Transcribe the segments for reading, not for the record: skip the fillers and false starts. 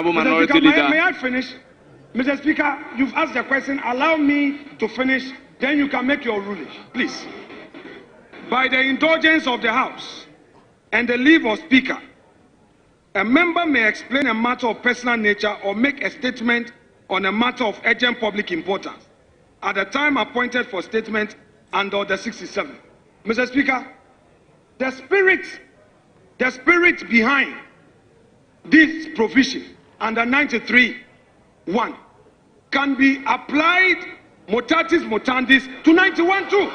Mr. Speaker, may I finish? Mr. Speaker, you've asked the question. Allow me to finish, then you can make your ruling, please. By the indulgence of the House and the leave of Speaker, a member may explain a matter of personal nature or make a statement on a matter of urgent public importance at the time appointed for statement under Order 67. Mr. Speaker, the spirit behind this provision under 93(1) can be applied mutatis mutandis to 91 too,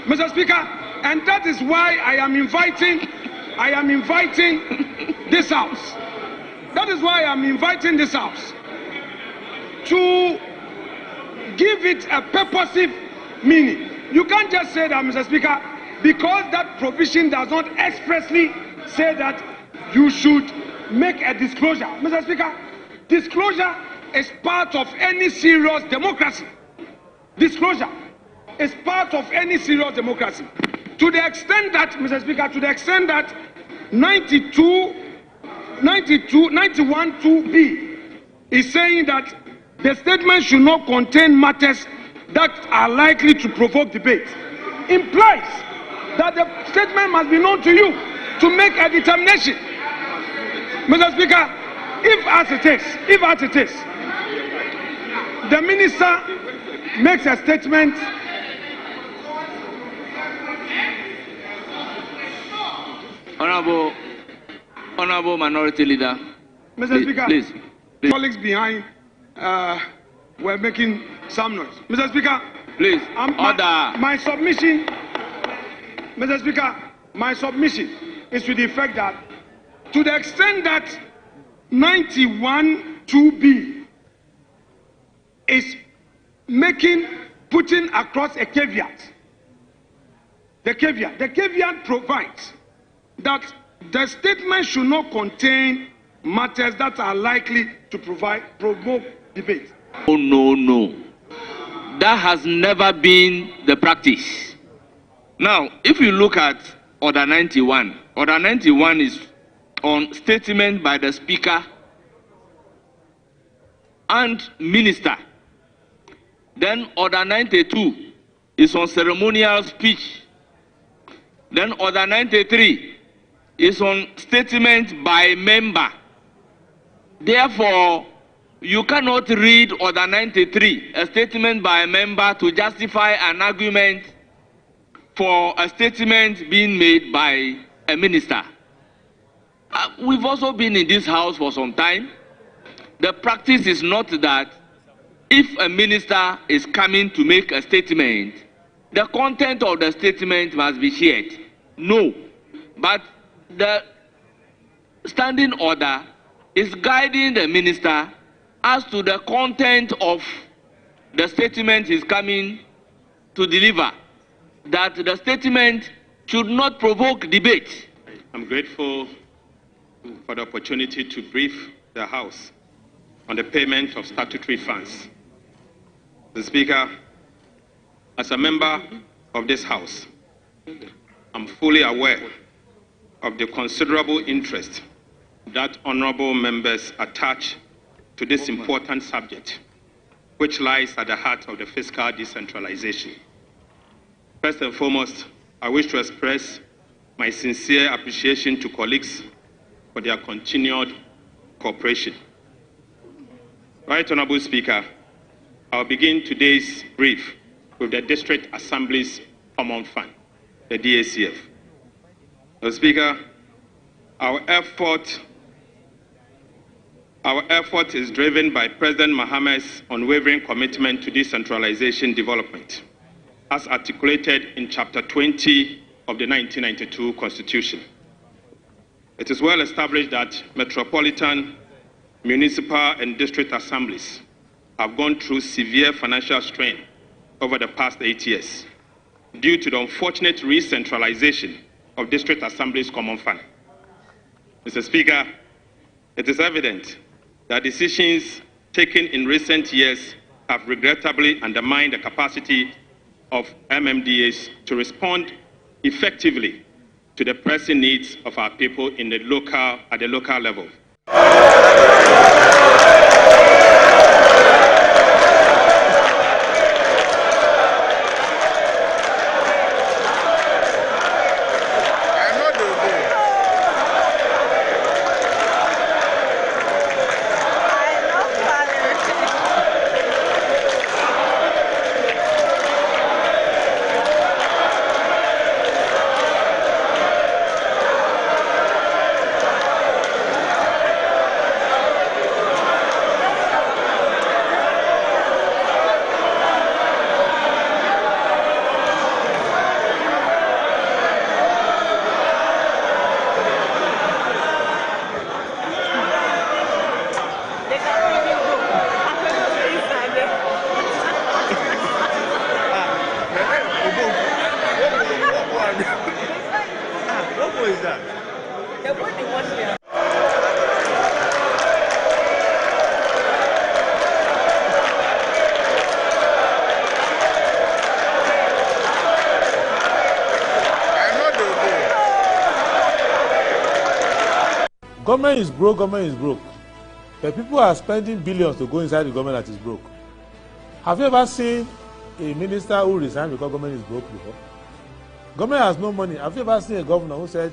Mr. Speaker, and that is why I am inviting this House. That is why I am inviting this House to give it a purposive meaning. You can't just say that, Mr. Speaker, because that provision does not expressly say that you should make a disclosure. Mr. Speaker, disclosure is part of any serious democracy. Disclosure is part of any serious democracy. To the extent that, Mr. Speaker, to the extent that 91(2)(b) is saying that the statement should not contain matters that are likely to provoke debate, implies that the statement must be known to you to make a determination. Mr. Speaker, if as it is, the minister makes a statement Honorable Minority Leader. Mr. Speaker, please. Colleagues behind were making some noise. Mr. Speaker, please, order. My submission, Mr. Speaker, my submission is to the effect that to the extent that 91(2)(b) is putting across a caveat. The caveat provides that the statement should not contain matters that are likely to provoke debate. Oh, no. That has never been the practice. Now, if you look at Order 91, Order 91 is on statement by the Speaker and Minister. Then Order 92 is on ceremonial speech. Then Order 93 is on statement by member. Therefore, you cannot read Order 93, a statement by a member, to justify an argument for a statement being made by a minister. We've also been in this House for some time. The practice is not that if a minister is coming to make a statement, the content of the statement must be shared. No. But the standing order is guiding the minister as to the content of the statement he's coming to deliver, that the statement should not provoke debate. I'm grateful for the opportunity to brief the House on the payment of statutory funds. The Speaker, as a member of this House, I'm fully aware of the considerable interest that honorable members attach to this important subject, which lies at the heart of the fiscal decentralization. First and foremost, I wish to express my sincere appreciation to colleagues for their continued cooperation. Right, Honorable Speaker, I'll begin today's brief with the District Assembly's Common Fund, the DACF. Mr. Speaker, our effort is driven by President Mahama's unwavering commitment to decentralization development, as articulated in Chapter 20 of the 1992 Constitution. It is well established that metropolitan, municipal, and district assemblies have gone through severe financial strain over the past 8 years due to the unfortunate re-centralization of district assemblies' common fund. Mr. Speaker, it is evident that decisions taken in recent years have regrettably undermined the capacity of MMDAs to respond effectively to the pressing needs of our people at the local level. Government is broke, government is broke. The people are spending billions to go inside the government that is broke. Have you ever seen a minister who resigned because government is broke before? Government has no money. Have you ever seen a governor who said,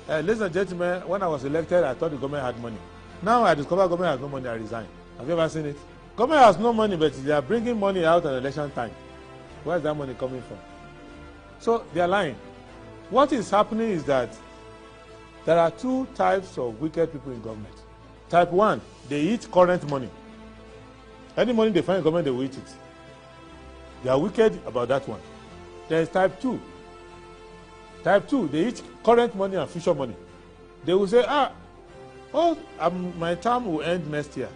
ladies and gentlemen, when I was elected, I thought the government had money. Now I discover government has no money, I resign. Have you ever seen it? Government has no money, but they are bringing money out at election time. Where is that money coming from? So they are lying. What is happening is that there are two types of wicked people in government. Type 1, they eat current money. Any money they find in government, they will eat it. They are wicked about that one. There is type 2. Type 2, they eat current money and future money. They will say, my term will end next year.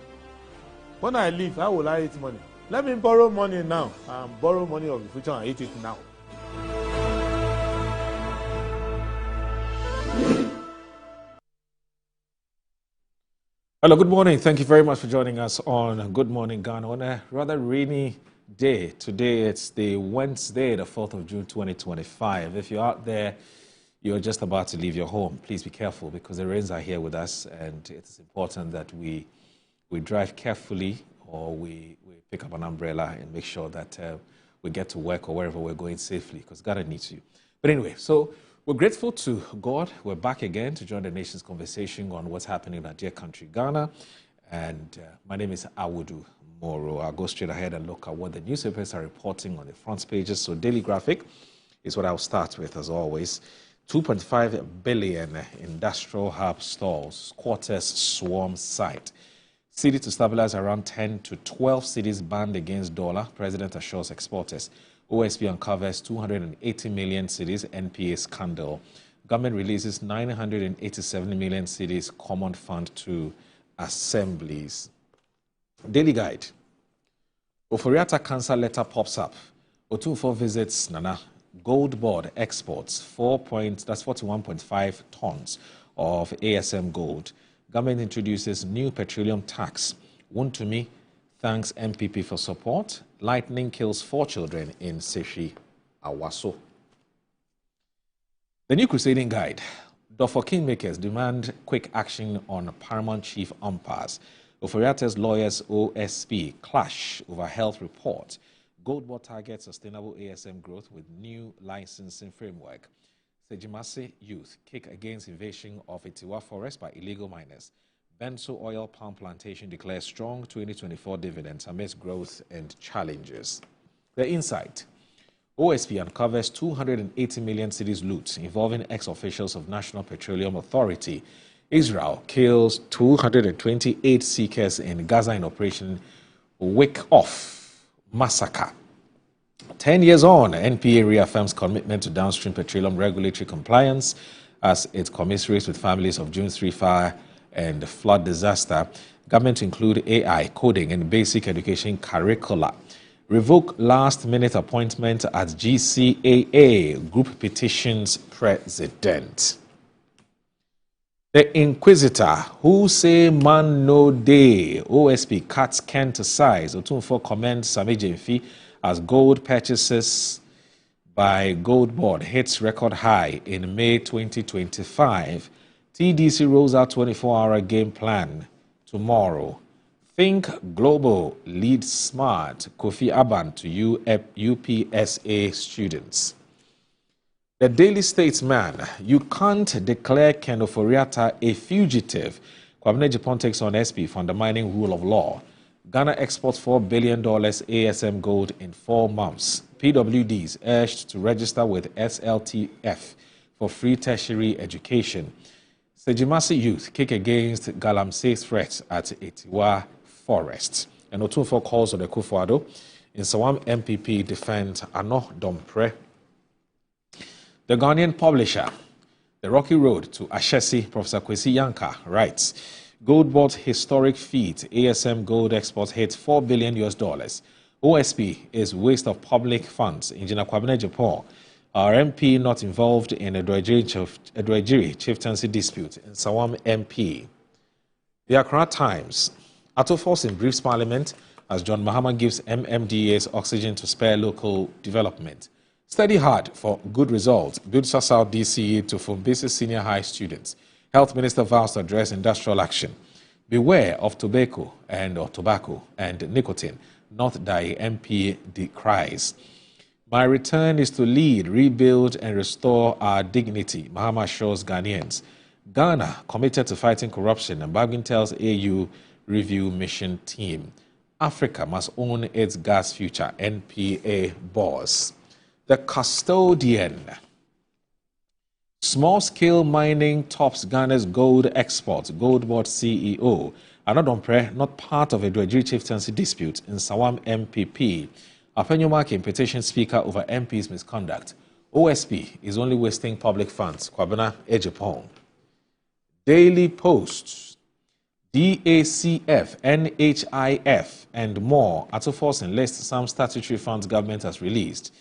When I leave, how will I eat money? Let me borrow money now and borrow money of the future and eat it now. Hello, good morning. Thank you very much for joining us on Good Morning Ghana on a rather rainy day. Today, it's the Wednesday, the 4th of June, 2025. If you're out there, you're just about to leave your home, please be careful because the rains are here with us, and it's important that we drive carefully, or we pick up an umbrella and make sure that we get to work or wherever we're going safely, because Ghana needs you. But anyway, so we're grateful to God. We're back again to join the nation's conversation on what's happening in our dear country, Ghana. And my name is Awudu Moro. I'll go straight ahead and look at what the newspapers are reporting on the front pages. So Daily Graphic is what I'll start with, as always. 2.5 billion industrial hub stalls, quarters swarm site. City to stabilize around 10 to 12 cities banned against dollar. President assures exporters. OSP uncovers 280 million cities NPA scandal. Government releases 987 million cities common fund to assemblies. Daily Guide. Oforiatta cancer letter pops up. Otunfo visits Nana. Gold board exports 41.5 tons of ASM gold. Government introduces new petroleum tax. Wontumi thanks MPP for support. Lightning kills 4 children in Seshi, Awaso. The New Crusading Guide. Dofo Kingmakers demand quick action on Paramount Chief umpires. Oforiatta's lawyers OSP clash over health report. Gold board targets sustainable ASM growth with new licensing framework. Sejimase youth kick against invasion of Itiwa forest by illegal miners. Benso oil palm plantation declares strong 2024 dividends amidst growth and challenges. The Insight. OSP uncovers 280 million cedis loot involving ex-officials of National Petroleum Authority. Israel kills 228 seekers in Gaza in Operation Wake Off massacre. 10 years on, NPA reaffirms commitment to downstream petroleum regulatory compliance as it commiserates with families of June 3 fire and flood disaster. Government to include AI, coding, and basic education curricula. Revoke last-minute appointment at GCAA. Group petitions president. The Inquisitor, who say man no day. OSP cuts Ken to size. Otunfo commends Sami Jemfi as gold purchases by Gold Board hits record high in May 2025. TDC rolls out 24-hour game plan tomorrow. Think Global, Lead Smart. Kofi Aban to UPSA students. The Daily Statesman. You can't declare Ken Oforiatta a fugitive. Kwabena Japan takes on SP for undermining rule of law. Ghana exports $4 billion ASM gold in 4 months. PWDs urged to register with SLTF for free tertiary education. Sejimase youth kick against Galamsey threat at Itiwa forest. And Otunfo calls on the Kufuado. In Sawam MPP defend Ano Dompre. The Ghanaian Publisher. The rocky road to Ashesi, Professor Kwesi Yanka writes, Gold Board historic feat. ASM gold exports hit $4 billion. OSP is waste of public funds. Engineer Kwabena Japan. Our MP not involved in a Edwajiri chieftaincy dispute in Sawam MP. The Accra Times. Ato Force in briefs Parliament as John Mahama gives MMDA's oxygen to spare local development. Study hard for good results. Build South DCE to Fumbisi Senior High students. Health Minister vows to address industrial action. Beware of tobacco and nicotine, not die MP decries. My return is to lead, rebuild, and restore our dignity, Mahama assures Ghanaians. Ghana committed to fighting corruption, and Babin tells AU Review Mission Team. Africa must own its gas future, NPA boss. The custodian. Small-scale mining tops Ghana's gold exports, Gold Board CEO. Anodompre, not part of a Dwejiri chieftaincy dispute in Sawam MPP. Apenyomake petition speaker over MP's misconduct. OSP is only wasting public funds. Kwabena Ejapong. Daily Post. DACF, NHIF, and more. Atofos enlists some statutory funds government has released.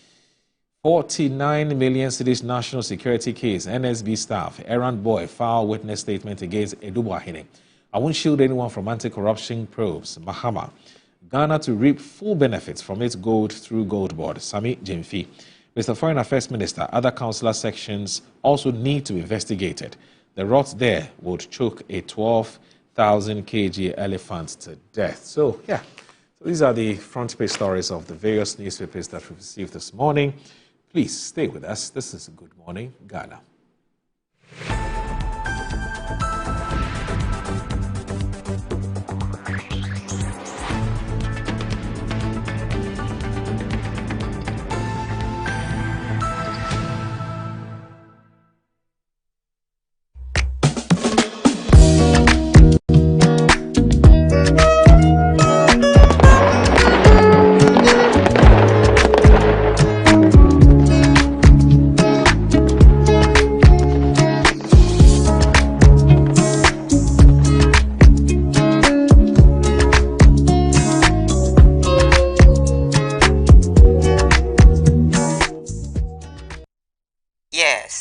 49 million cedis national security case. NSB staff. Errand boy file witness statement against Edubuahine. I won't shield anyone from anti-corruption probes. Mahama. Ghana to reap full benefits from its gold through Gold Board. Sami Jemfi. Mr. Foreign Affairs Minister, other councillor sections also need to be investigated. The rot there would choke a 12,000 kg elephant to death. So, yeah, so these are the front page stories of the various newspapers that we received this morning. Please stay with us. This is Good Morning Ghana.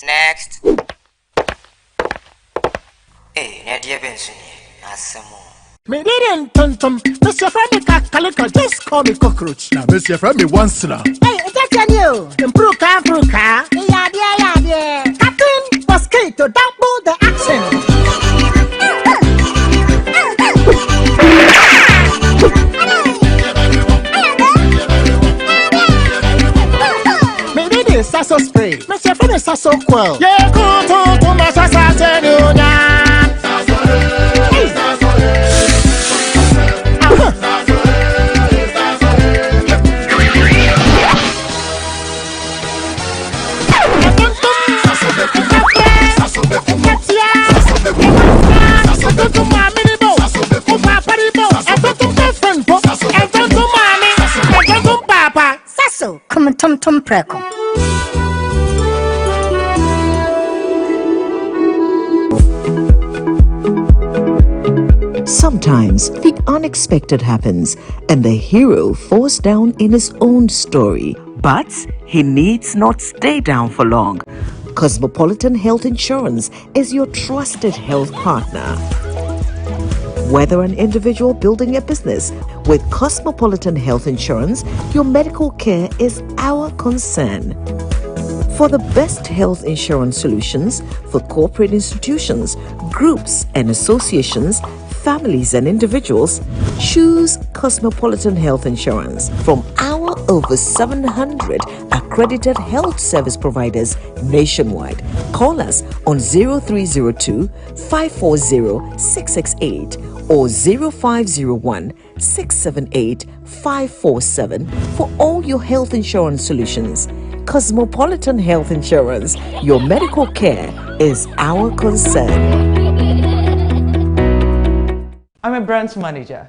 Next. Hey, Nadia Benson, Me didn't tum. Mr. Femi Calico, just call me cockroach. Now, Mr. Femi once now. Hey, that's you. Improve car. Yeah. Captain Mosquito, double the action. Me Sasso spray. Mr. Femi Sasso quell. Yeah, go to my Sasa. Come tum preko. Sometimes the unexpected happens and the hero falls down in his own story. But he needs not stay down for long. Cosmopolitan Health Insurance is your trusted health partner. Whether an individual building a business, with Cosmopolitan Health Insurance, your medical care is our concern. For the best health insurance solutions for corporate institutions, groups and associations, families and individuals, choose Cosmopolitan Health Insurance from our over 700 accredited health service providers nationwide. Call us on 0302 540 668 or 0501 678 547 for all your health insurance solutions. Cosmopolitan Health Insurance, your medical care is our concern. I'm a brand manager.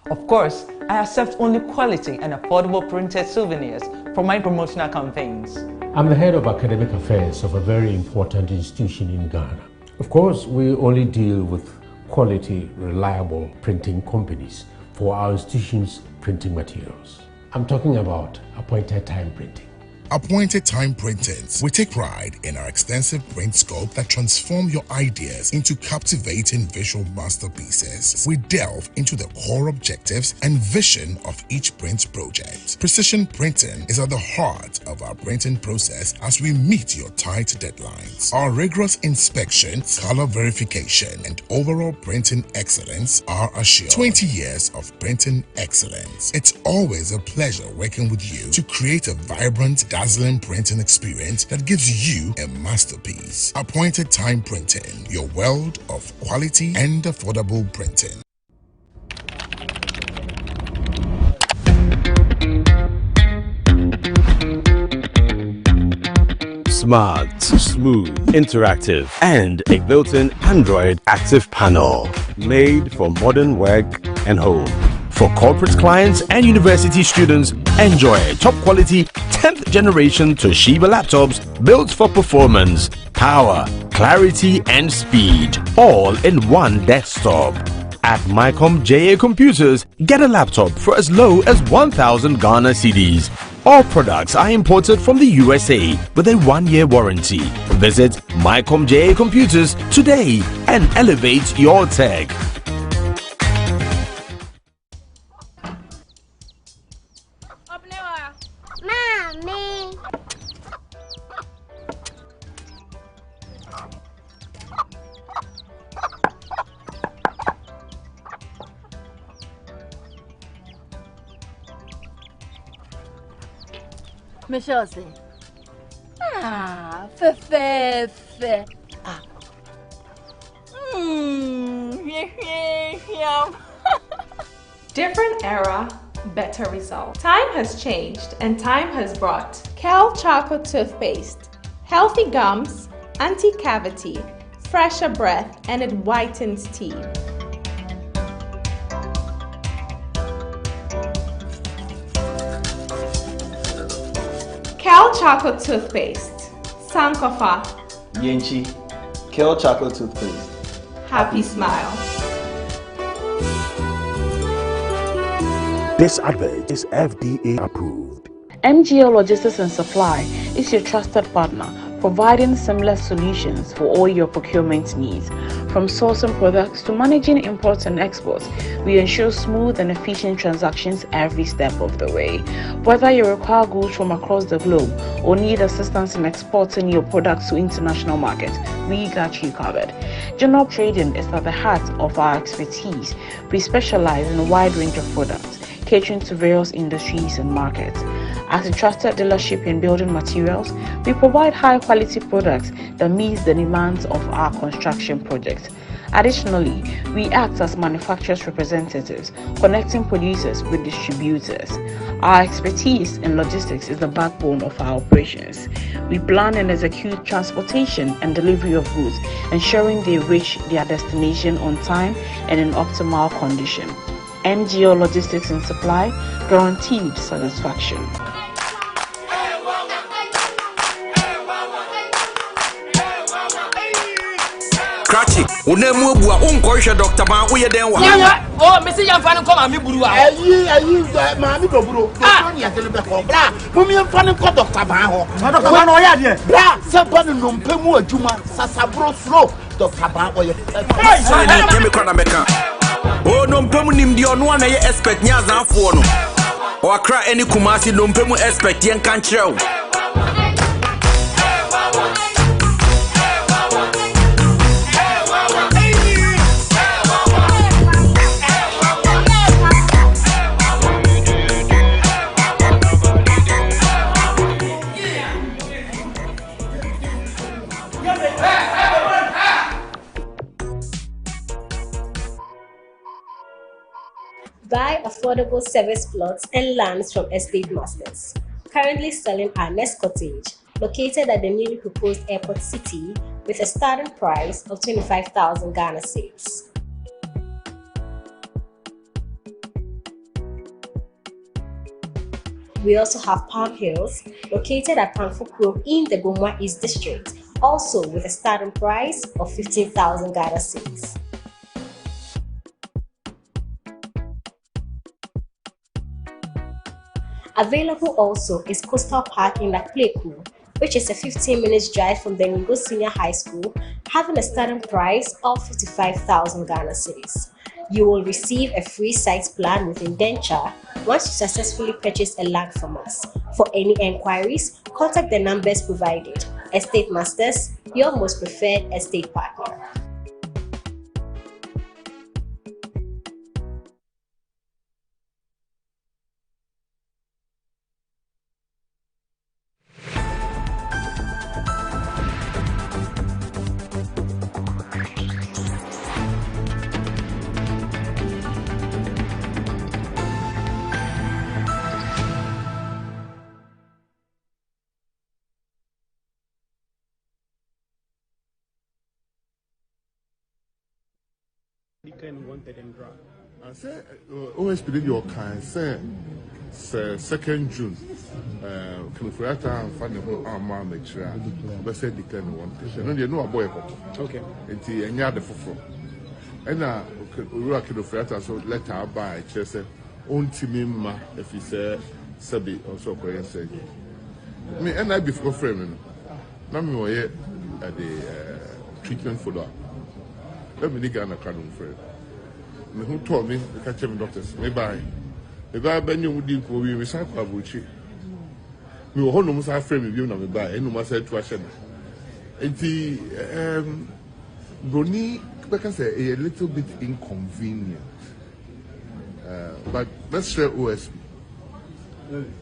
Of course, I accept only quality and affordable printed souvenirs for my promotional campaigns. I'm the head of academic affairs of a very important institution in Ghana. Of course, we only deal with quality, reliable printing companies for our institution's printing materials. I'm talking about appointed time printing. Appointed Time Printings. We take pride in our extensive print scope that transform your ideas into captivating visual masterpieces. We delve into the core objectives and vision of each print project. Precision printing is at the heart of our printing process as we meet your tight deadlines. Our rigorous inspection, color verification, and overall printing excellence are assured. 20 years of printing excellence. It's always a pleasure working with you to create a vibrant, dazzling printing experience that gives you a masterpiece. Appointed Time Printing, your world of quality and affordable printing. Smart, smooth, interactive, and a built-in Android active panel made for modern work and home. For corporate clients and university students, enjoy top quality 10th generation Toshiba laptops built for performance, power, clarity, and speed, all in one desktop. At Mycom JA Computers, get a laptop for as low as 1,000 Ghana cedis. All products are imported from the USA with a 1-year warranty. Visit Mycom JA Computers today and elevate your tech. Mommy. Michelle say, fe. Different era, better result. Time has changed and time has brought Kel Charcoal Toothpaste. Healthy gums, anti-cavity, fresher breath, and it whitens teeth. Kel Chocolate Toothpaste. Sankofa. Yenchi. Kel Chocolate Toothpaste. Happy smile. This advert is FDA approved. MGL Logistics and Supply is your trusted partner, providing seamless solutions for all your procurement needs. From sourcing products to managing imports and exports, we ensure smooth and efficient transactions every step of the way. Whether you require goods from across the globe or need assistance in exporting your products to international markets, we got you covered. General Trading is at the heart of our expertise. We specialize in a wide range of products, catering to various industries and markets. As a trusted dealership in building materials, we provide high-quality products that meet the demands of our construction projects. Additionally, we act as manufacturers' representatives, connecting producers with distributors. Our expertise in logistics is the backbone of our operations. We plan and execute transportation and delivery of goods, ensuring they reach their destination on time and in optimal condition. MGO Logistics and Supply, guaranteed satisfaction. Cratchy, unemu bua unkoisha Dr. Ma uye denwa. Oh, Missy Yafan come and me buru. Mami do buru. Ni atele be ko. Bra, mumi mfani ko Dr. Ma ho. Dr. Ma no ya de. Bra, se banu no mpemu adwuma, sasabro slow Dr. Ma oye. Hey, so ni kemi kwa na meka. Oh, no mpemu ni mdi onu na ye expect nya zanfo no. O akra eni Kumasi no mpemu expect yen kan kire. Buy affordable service plots and lands from estate masters. Currently selling our next cottage, located at the newly proposed airport city, with a starting price of 25,000 Ghana cedis. We also have Palm Hills, located at Panfukro in the Gomwa East District, also with a starting price of 15,000 Ghana cedis. Available also is Coastal Park in Lakleku, which is a 15-minute drive from the Ningo Senior High School, having a starting price of 55,000 Ghana cedis. You will receive a free site plan with indenture once you successfully purchase a land from us. For any enquiries, contact the numbers provided. Estate Masters, your most preferred estate partner. I say, always believe your kind. Say, 2nd June. Can we have time for the whole arm make sure? But say decline wanted. No, you know a boy. Okay. And the any other for. And now we are kind of so let her buy. Just say, own team if he say, Sabi also going say. Me and I before framing. Now me were at the treatment follow. Let me get an account for it. Me who told me the catch me doctors. Me buy. Me buy Ben you would do for we recycle abuchi. Me who no must have frame you na me buy. No must say to a shed. Enti Bruni because a little bit inconvenient. But let's share OSP.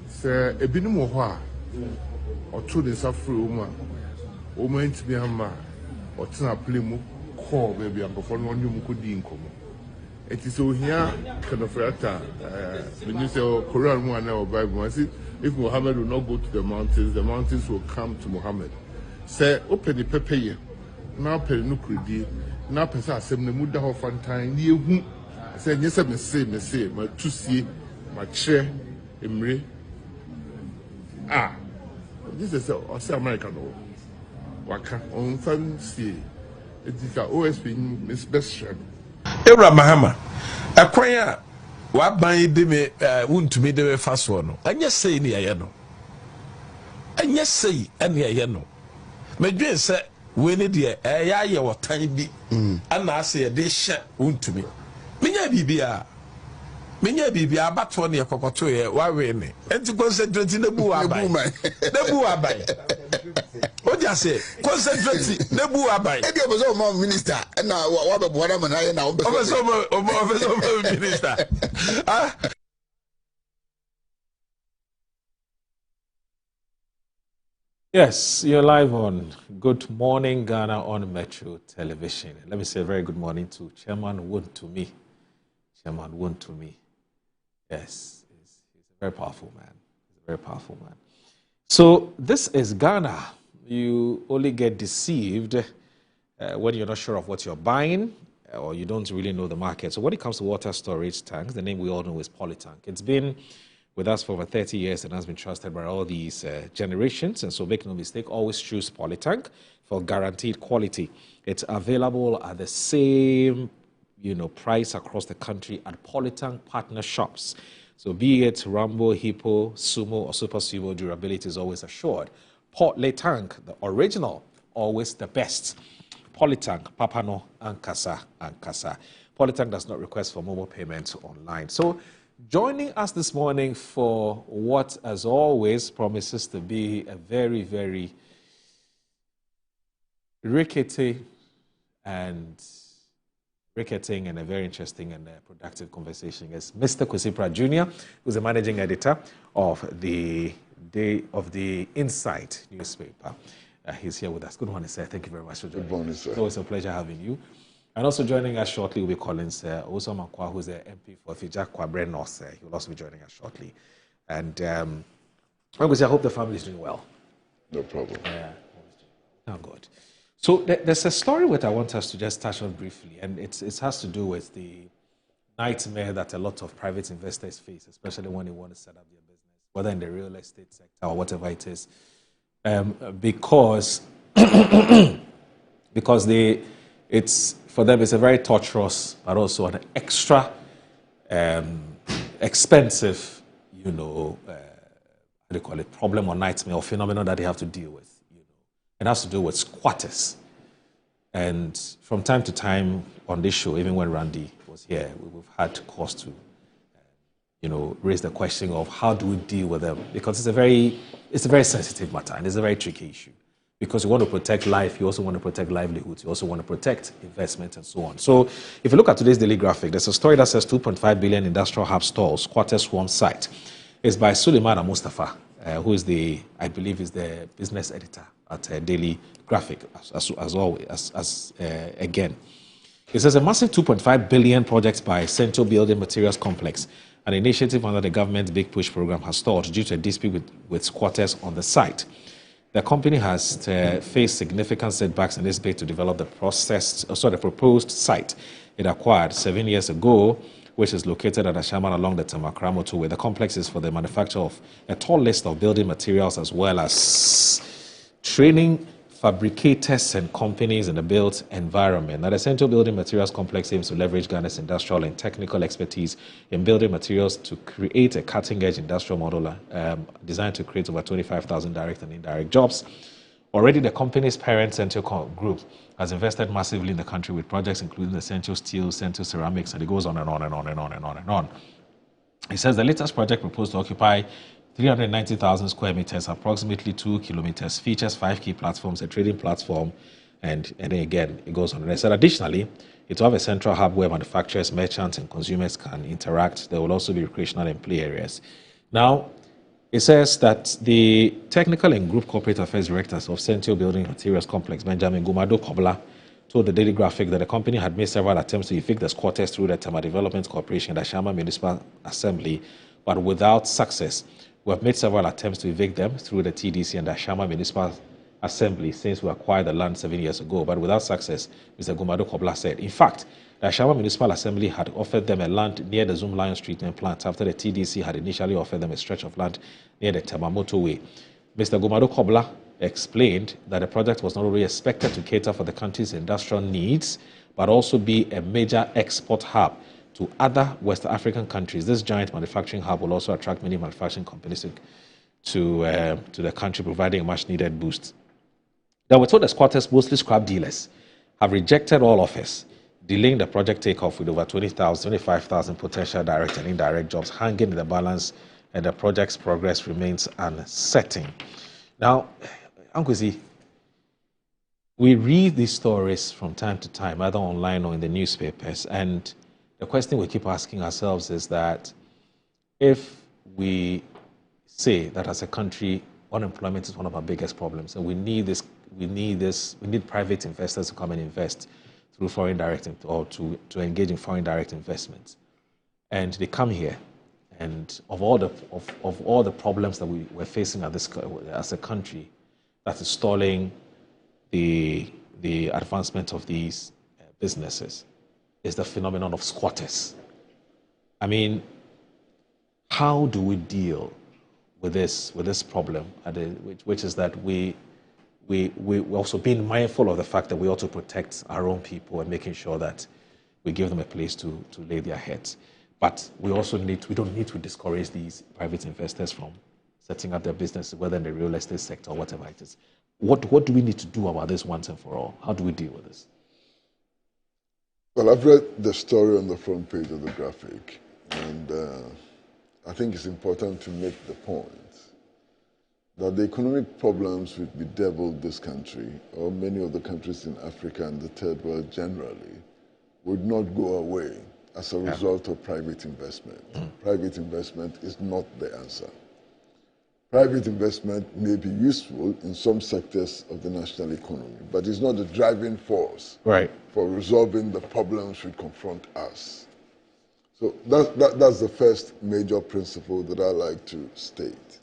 Say a bit more hard. Or two days after woman to be a man. Or to play more. Call baby and before one you could be in common. It is so here kind of when you say Quran one or Bible, I see if Muhammad will not go to the mountains will come to Muhammad. Say open the paper now pay no credit now person asem na muda ho fantan ni ehu say nyese me say ma tusie ma kire emre this is a American no waka on fancy. It is our OSP Miss Best friend. Ebra Mahama, a choir, what by me won't to me the fast one. And yes, say any ayano. And yes, say any ayano. My dear said, when it dear, a or tiny bit, and I say a dish won't to me. Minya Bibia. Minya Bibia, but one year cocotoya, why win? And to concentrate in the Buabai. The Buabai. What you say? Concentrate. The Buabai. It was all minister. And now what am I now? Minister. Yes, you're live on Good Morning Ghana on Metro Television. Let me say a very good morning to Chairman Wontumi. Chairman Wontumi. Yes, he's a very powerful man. He's a very powerful man. So this is Ghana. You only get deceived when you're not sure of what you're buying or you don't really know the market. So when it comes to water storage tanks, the name we all know is Polytank. It's been with us for over 30 years and has been trusted by all these generations. And so make no mistake, always choose Polytank for guaranteed quality. It's available at the same price across the country at Polytank partner shops. So be it Rambo, Hippo, Sumo, or Super Sumo, durability is always assured. Polytank, the original, always the best. Polytank, Papano, and Kasa. Polytank does not request for mobile payments online. So joining us this morning for what, as always, promises to be a very, very ricketing and a very interesting and productive conversation is Mr. Kwesi Pratt Jr., who's the managing editor of the Insight newspaper. He's here with us. Good morning, sir. Thank you very much for joining us. Good morning, sir. It's always a pleasure having you. And also joining us shortly will be Collins Osamakwa, who's the MP for Fija Kwabre North. He will also be joining us shortly. And I hope the family is doing well. No problem. Oh, good. So there's a story which I want us to just touch on briefly, and it has to do with the nightmare that a lot of private investors face, especially when they want to set up their business, whether in the real estate sector or whatever it is, because it's for them it's a very torturous but also an extra expensive what do you call it, problem or nightmare or phenomenon that they have to deal with. It has to do with squatters. And from time to time on this show, even when Randy was here, we've had cause to, raise the question of how do we deal with them? Because it's a very sensitive matter and it's a very tricky issue. Because you want to protect life, you also want to protect livelihoods, you also want to protect investment and so on. So if you look at today's Daily Graphic, there's a story that says 2.5 billion industrial hub stalls, squatters swarm site. It's by Suleiman Mustafa, who is I believe is the business editor at Daily Graphic, as always, again. It says a massive 2.5 billion project by Central Building Materials Complex, an initiative under the government's Big Push program, has stalled due to a dispute with squatters on the site. The company has faced significant setbacks in this bid to develop the proposed site it acquired 7 years ago, which is located at Ashaman along the Tamakra motorway. The complex is for the manufacture of a tall list of building materials as well as training fabricators and companies in the built environment. Now, the Central Building Materials Complex aims to leverage Ghana's industrial and technical expertise in building materials to create a cutting-edge industrial model designed to create over 25,000 direct and indirect jobs. Already, the company's parent, Central Group, has invested massively in the country with projects including the Central Steel, Central Ceramics, and it goes on and on and on and on and on and on. It says the latest project proposed to occupy 390,000 square meters, approximately 2 kilometers, features 5 key platforms, a trading platform, and then again, it goes on. And I said, additionally, it will have a central hub where manufacturers, merchants, and consumers can interact. There will also be recreational and play areas. Now, it says that the Technical and Group Corporate Affairs Directors of Central Building Materials Complex, Benjamin Gumado Kobla, told the Daily Graphic that the company had made several attempts to evict the squatters through the Tema Development Corporation, the Ashama Municipal Assembly, but without success. We have made several attempts to evict them through the TDC and the Ashama Municipal Assembly since we acquired the land 7 years ago, but without success, Mr. Gumado Kobla said. In fact, the Ashama Municipal Assembly had offered them a land near the Zoom Lions treatment plant after the TDC had initially offered them a stretch of land near the Tema motorway. Mr. Gumado Kobla explained that the project was not only expected to cater for the country's industrial needs, but also be a major export hub to other West African countries. This giant manufacturing hub will also attract many manufacturing companies to the country, providing a much-needed boost. Now, we're told the squatters, mostly scrap dealers, have rejected all offers, delaying the project takeoff with over 25,000 potential direct and indirect jobs hanging in the balance, and the project's progress remains uncertain. Now, Uncle Z, we read these stories from time to time, either online or in the newspapers, and the question we keep asking ourselves is that if we say that as a country, unemployment is one of our biggest problems, and we need private investors to come and invest through foreign direct or to engage in foreign direct investments, and they come here, and of all the problems that we're facing as a country, that is stalling the advancement of these businesses, is the phenomenon of squatters. I mean, how do we deal with this problem? Which is that we also being mindful of the fact that we ought to protect our own people and making sure that we give them a place to lay their heads. But we don't need to discourage these private investors from setting up their business, whether in the real estate sector or whatever it is. What do we need to do about this once and for all? How do we deal with this? Well, I've read the story on the front page of the graphic, and I think it's important to make the point that the economic problems which bedeviled this country, or many of the countries in Africa and the Third World generally, would not go away as a result of private investment. Private investment is not the answer. Private investment may be useful in some sectors of the national economy, but it's not the driving force for resolving the problems which confront us. So that's the first major principle that I like to state.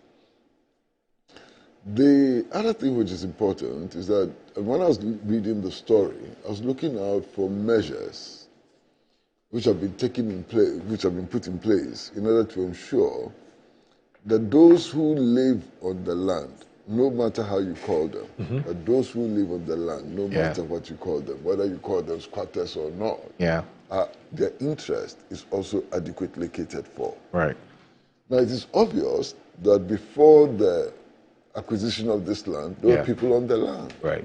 The other thing which is important is that when I was reading the story, I was looking out for measures which have been put in place in order to ensure that those who live on the land, no matter how you call them, that those who live on the land, no matter what you call them, whether you call them squatters or not, their interest is also adequately catered for. Right. Now, it is obvious that before the acquisition of this land, there were people on the land. Right.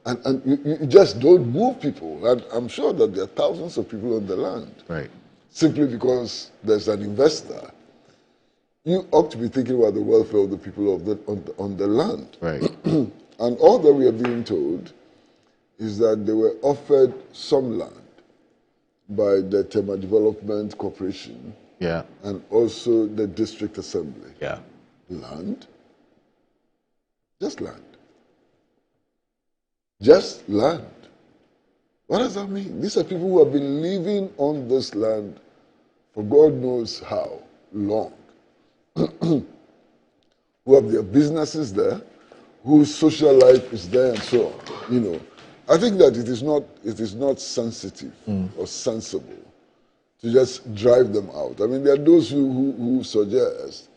And you just don't move people. And I'm sure that there are thousands of people on the land. Right. Simply because there's an investor. You ought to be thinking about the welfare of the people on the land. Right. And all that we are being told is that they were offered some land by the Tema Development Corporation. Yeah. And also the District Assembly. Yeah. Land. Just land. Just land. What does that mean? These are people who have been living on this land for God knows how long. Who have their businesses there, whose social life is there and so on. I think that it is not sensitive or sensible to just drive them out. I mean, there are those who suggest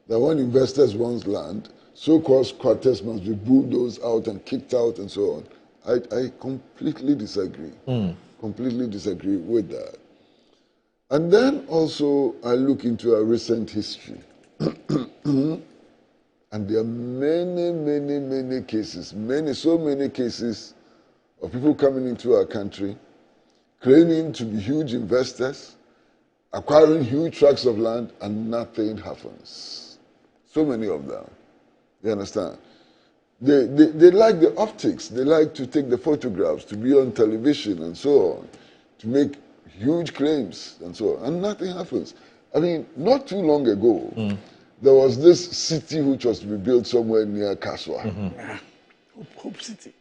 that when investors want land, so-called squatters must be bulldozed out and kicked out and so on. I completely disagree. Completely disagree with that. And then also I look into our recent history. And there are many cases, so many cases of people coming into our country, claiming to be huge investors, acquiring huge tracts of land, and nothing happens. So many of them. You understand? They like the optics. They like to take the photographs, to be on television and so on, to make huge claims and so on, and nothing happens. I mean, not too long ago, there was this city which was to be built somewhere near Kaswa. Hope City.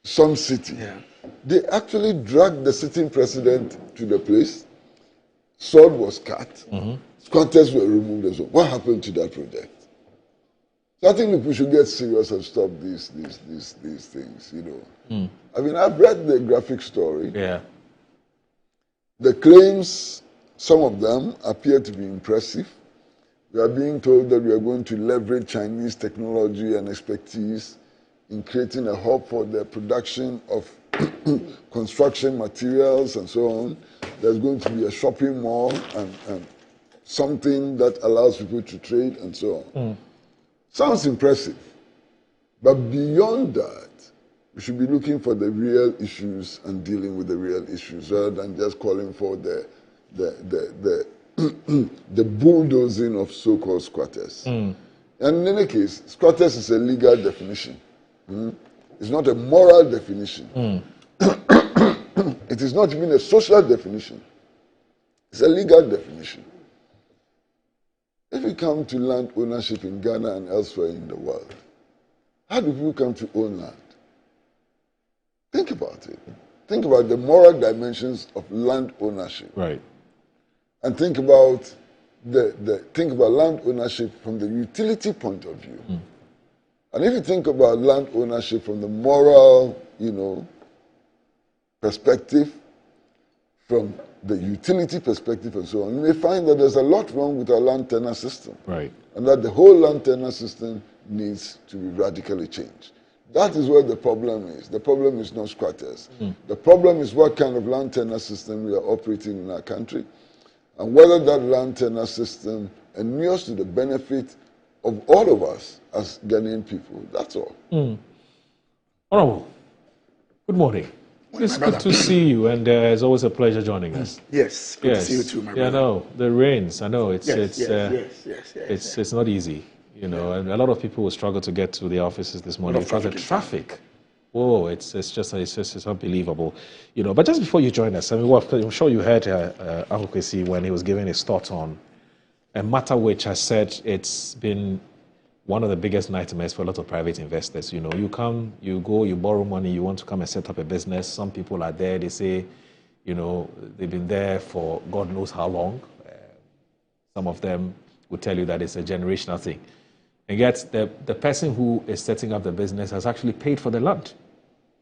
Some city. Yeah. They actually dragged the sitting president to the place. Sword was cut. Squatters were removed and so on. What happened to that project? So I think we should get serious and stop these things, I mean, I've read the graphic story. Yeah. The claims, some of them appear to be impressive. We are being told that we are going to leverage Chinese technology and expertise in creating a hub for the production of construction materials and so on. There's going to be a shopping mall and something that allows people to trade and so on. Sounds impressive. But beyond that, we should be looking for the real issues and dealing with the real issues rather than just calling for the bulldozing of so-called squatters. And in any case, squatters is a legal definition. It's not a moral definition. It is not even a social definition. It's a legal definition. If we come to land ownership in Ghana and elsewhere in the world, how do people come to own land? Think about it. Think about the moral dimensions of land ownership. Right. And think about think about land ownership from the utility point of view. And if you think about land ownership from the moral, perspective, from the utility perspective and so on, you may find that there's a lot wrong with our land tenure system. Right. And that the whole land tenure system needs to be radically changed. That is where the problem is. The problem is not squatters. The problem is what kind of land tenure system we are operating in our country, and whether that land tenure system inures to the benefit of all of us as Ghanaian people. That's all. Honorable, good morning. It's good to see you, and it's always a pleasure joining us. Yes, good to see you too, my brother. Yeah, I know the rains. I know it's yes. It's not easy, and a lot of people will struggle to get to the offices this morning because of the traffic. Oh, it's just unbelievable, But just before you join us, I mean, I'm sure you heard Uncle Kwesi when he was giving his thoughts on a matter which I said it's been one of the biggest nightmares for a lot of private investors. You come, you go, you borrow money, you want to come and set up a business. Some people are there, they say, they've been there for God knows how long. Some of them will tell you that it's a generational thing. And yet the person who is setting up the business has actually paid for the land.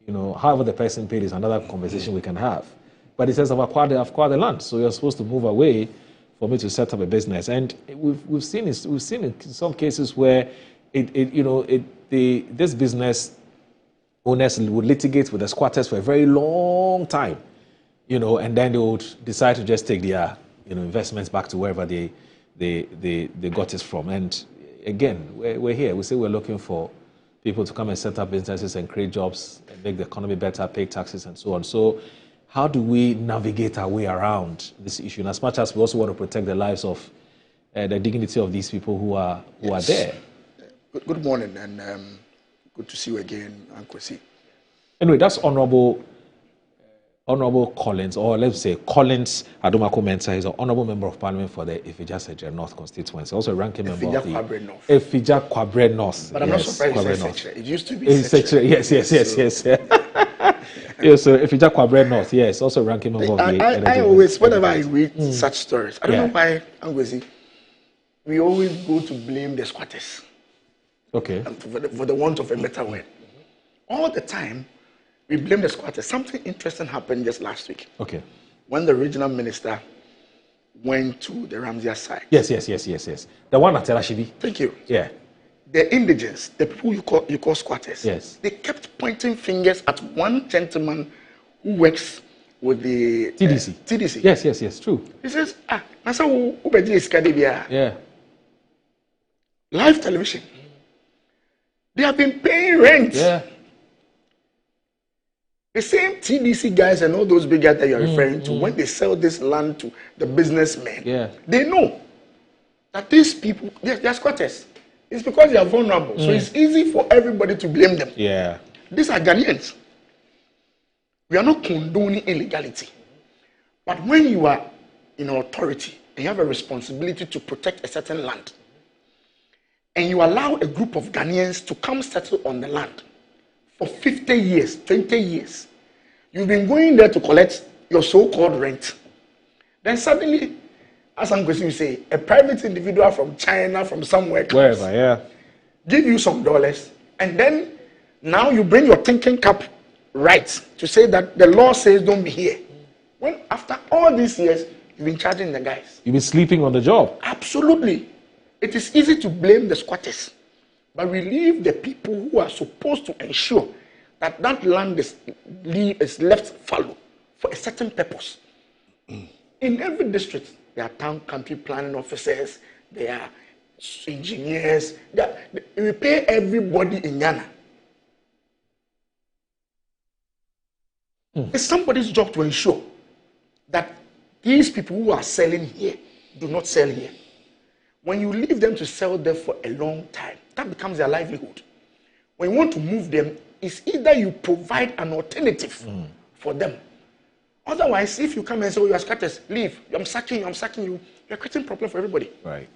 However the person paid is another conversation we can have. But it says, I've acquired the land, so you're supposed to move away for me to set up a business. And we've seen in some cases where this business owners would litigate with the squatters for a very long time, and then they would decide to just take their investments back to wherever they they got it from. And again, we're here. We say we're looking for people to come and set up businesses and create jobs and make the economy better, pay taxes and so on. So how do we navigate our way around this issue? And as much as we also want to protect the lives of the dignity of these people who are there. Good morning, and good to see you again, Ankwesi. Anyway, that's Honorable Collins, or let's say Collins Adomako Mensah. He's an Honorable Member of Parliament for the Ifija-Seche North constituency, also a ranking member of the Ifija-Kwabre North. But I'm not surprised it's Seche. It used to be Seche. Yes. Yes, so Ifija-Kwabre North, yes, also a ranking member of the... I always, whenever I read such stories, I don't know why, Ankwesi, we always go to blame the squatters. Okay. For the want of a better word. All the time, we blame the squatters. Something interesting happened just last week. Okay. When the regional minister went to the Ramsey side. Yes. The one at Telashibi. Thank you. Yeah. The indigents, the people you call squatters. Yes. They kept pointing fingers at one gentleman who works with the TDC. TDC. Yes, true. He says, Nasa Ubedi Iskadebia. Yeah. Live television. They have been paying rent. Yeah. The same TDC guys and all those big guys that you're referring to, when they sell this land to the businessmen, they know that these people, they're squatters. It's because they are vulnerable. So it's easy for everybody to blame them. Yeah. These are Ghanaians. We are not condoning illegality. But when you are in authority and you have a responsibility to protect a certain land, and you allow a group of Ghanaians to come settle on the land for 50 years, 20 years, you've been going there to collect your so-called rent. Then suddenly, as I'm going to say, a private individual from China, from somewhere, comes, give you some dollars, and then now you bring your thinking cap right to say that the law says don't be here. When after all these years, you've been charging the guys. You've been sleeping on the job. Absolutely. It is easy to blame the squatters, but we leave the people who are supposed to ensure that that land is left fallow for a certain purpose. In every district, there are town country planning officers, there are engineers, we pay everybody in Ghana. It's somebody's job to ensure that these people who are selling here do not sell here. When you leave them to sell there for a long time, that becomes their livelihood. When you want to move them, it's either you provide an alternative for them. Otherwise, if you come and say, oh, you are scatters, leave, I'm sacking you, you're creating problem for everybody. Right.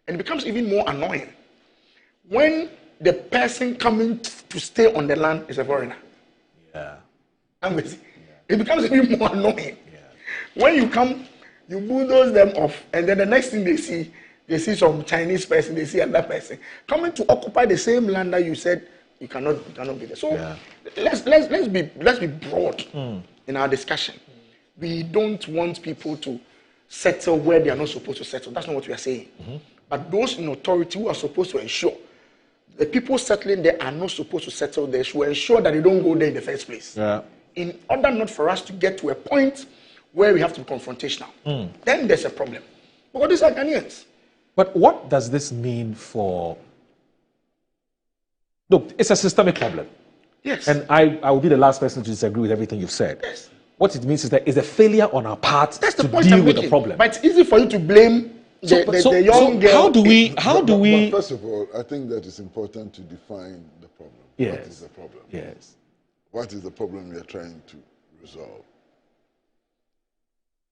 And it becomes even more annoying when the person coming to stay on the land is a foreigner. Yeah. It becomes even more annoying. Yeah. When you come, you bulldoze them off, and then the next thing they see some Chinese person, they see another person coming to occupy the same land that you said you cannot be there. So let's be broad in our discussion. We don't want people to settle where they are not supposed to settle. That's not what we are saying. But those in authority who are supposed to ensure the people settling there are not supposed to settle there should ensure that they don't go there in the first place. Yeah. In order not for us to get to a point where we have to be confrontational, then there's a problem. Because these are Ghanaians. But what does this mean for... Look, it's a systemic problem. Yes. And I will be the last person to disagree with everything you've said. Yes. What it means is that it's a failure on our part to deal with the problem. But it's easy for you to blame the young girl. How do we... But first of all, I think that it's important to define the problem. Yes. What is the problem? Yes. What is the problem we are trying to resolve?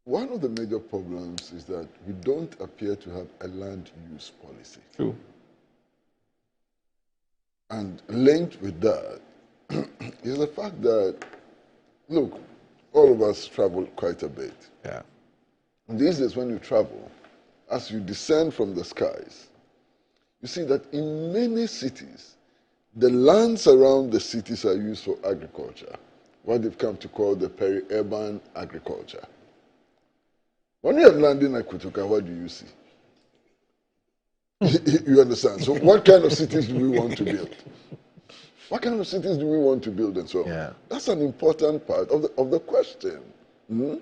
One of the major problems is that we don't appear to have a land use policy. True. And linked with that is the fact that, look, all of us travel quite a bit. Yeah. And these days when you travel, as you descend from the skies, you see that in many cities, the lands around the cities are used for agriculture, what they've come to call the peri-urban agriculture. When you land in Akutuka, what do you see? You understand? So what kind of cities do we want to build? What kind of cities do we want to build and so on? Yeah. That's an important part of the question. Then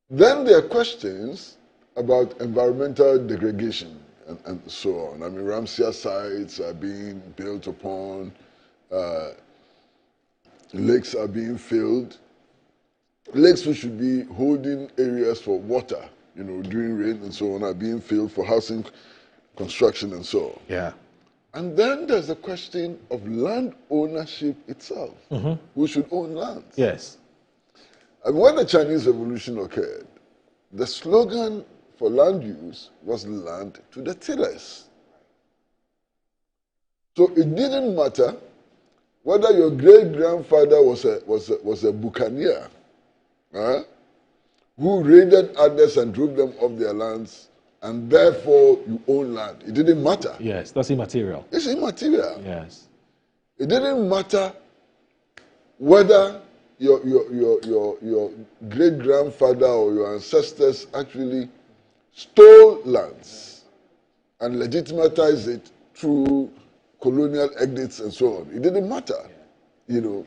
there are questions about environmental degradation and so on. I mean, Ramsar sites are being built upon, lakes are being filled. Lakes which should be holding areas for water, you know, during rain and so on, are being filled for housing construction and so on. Yeah. And then there's the question of land ownership itself. Who should own land? Yes. And when the Chinese Revolution occurred, the slogan for land use was land to the tillers. So it didn't matter whether your great-grandfather was a buccaneer who raided others and drove them off their lands, and therefore you own land. It didn't matter. Yes, that's immaterial. It's immaterial. Yes. It didn't matter whether your great-grandfather or your ancestors actually stole lands and legitimatized it through colonial edicts and so on. It didn't matter, you know.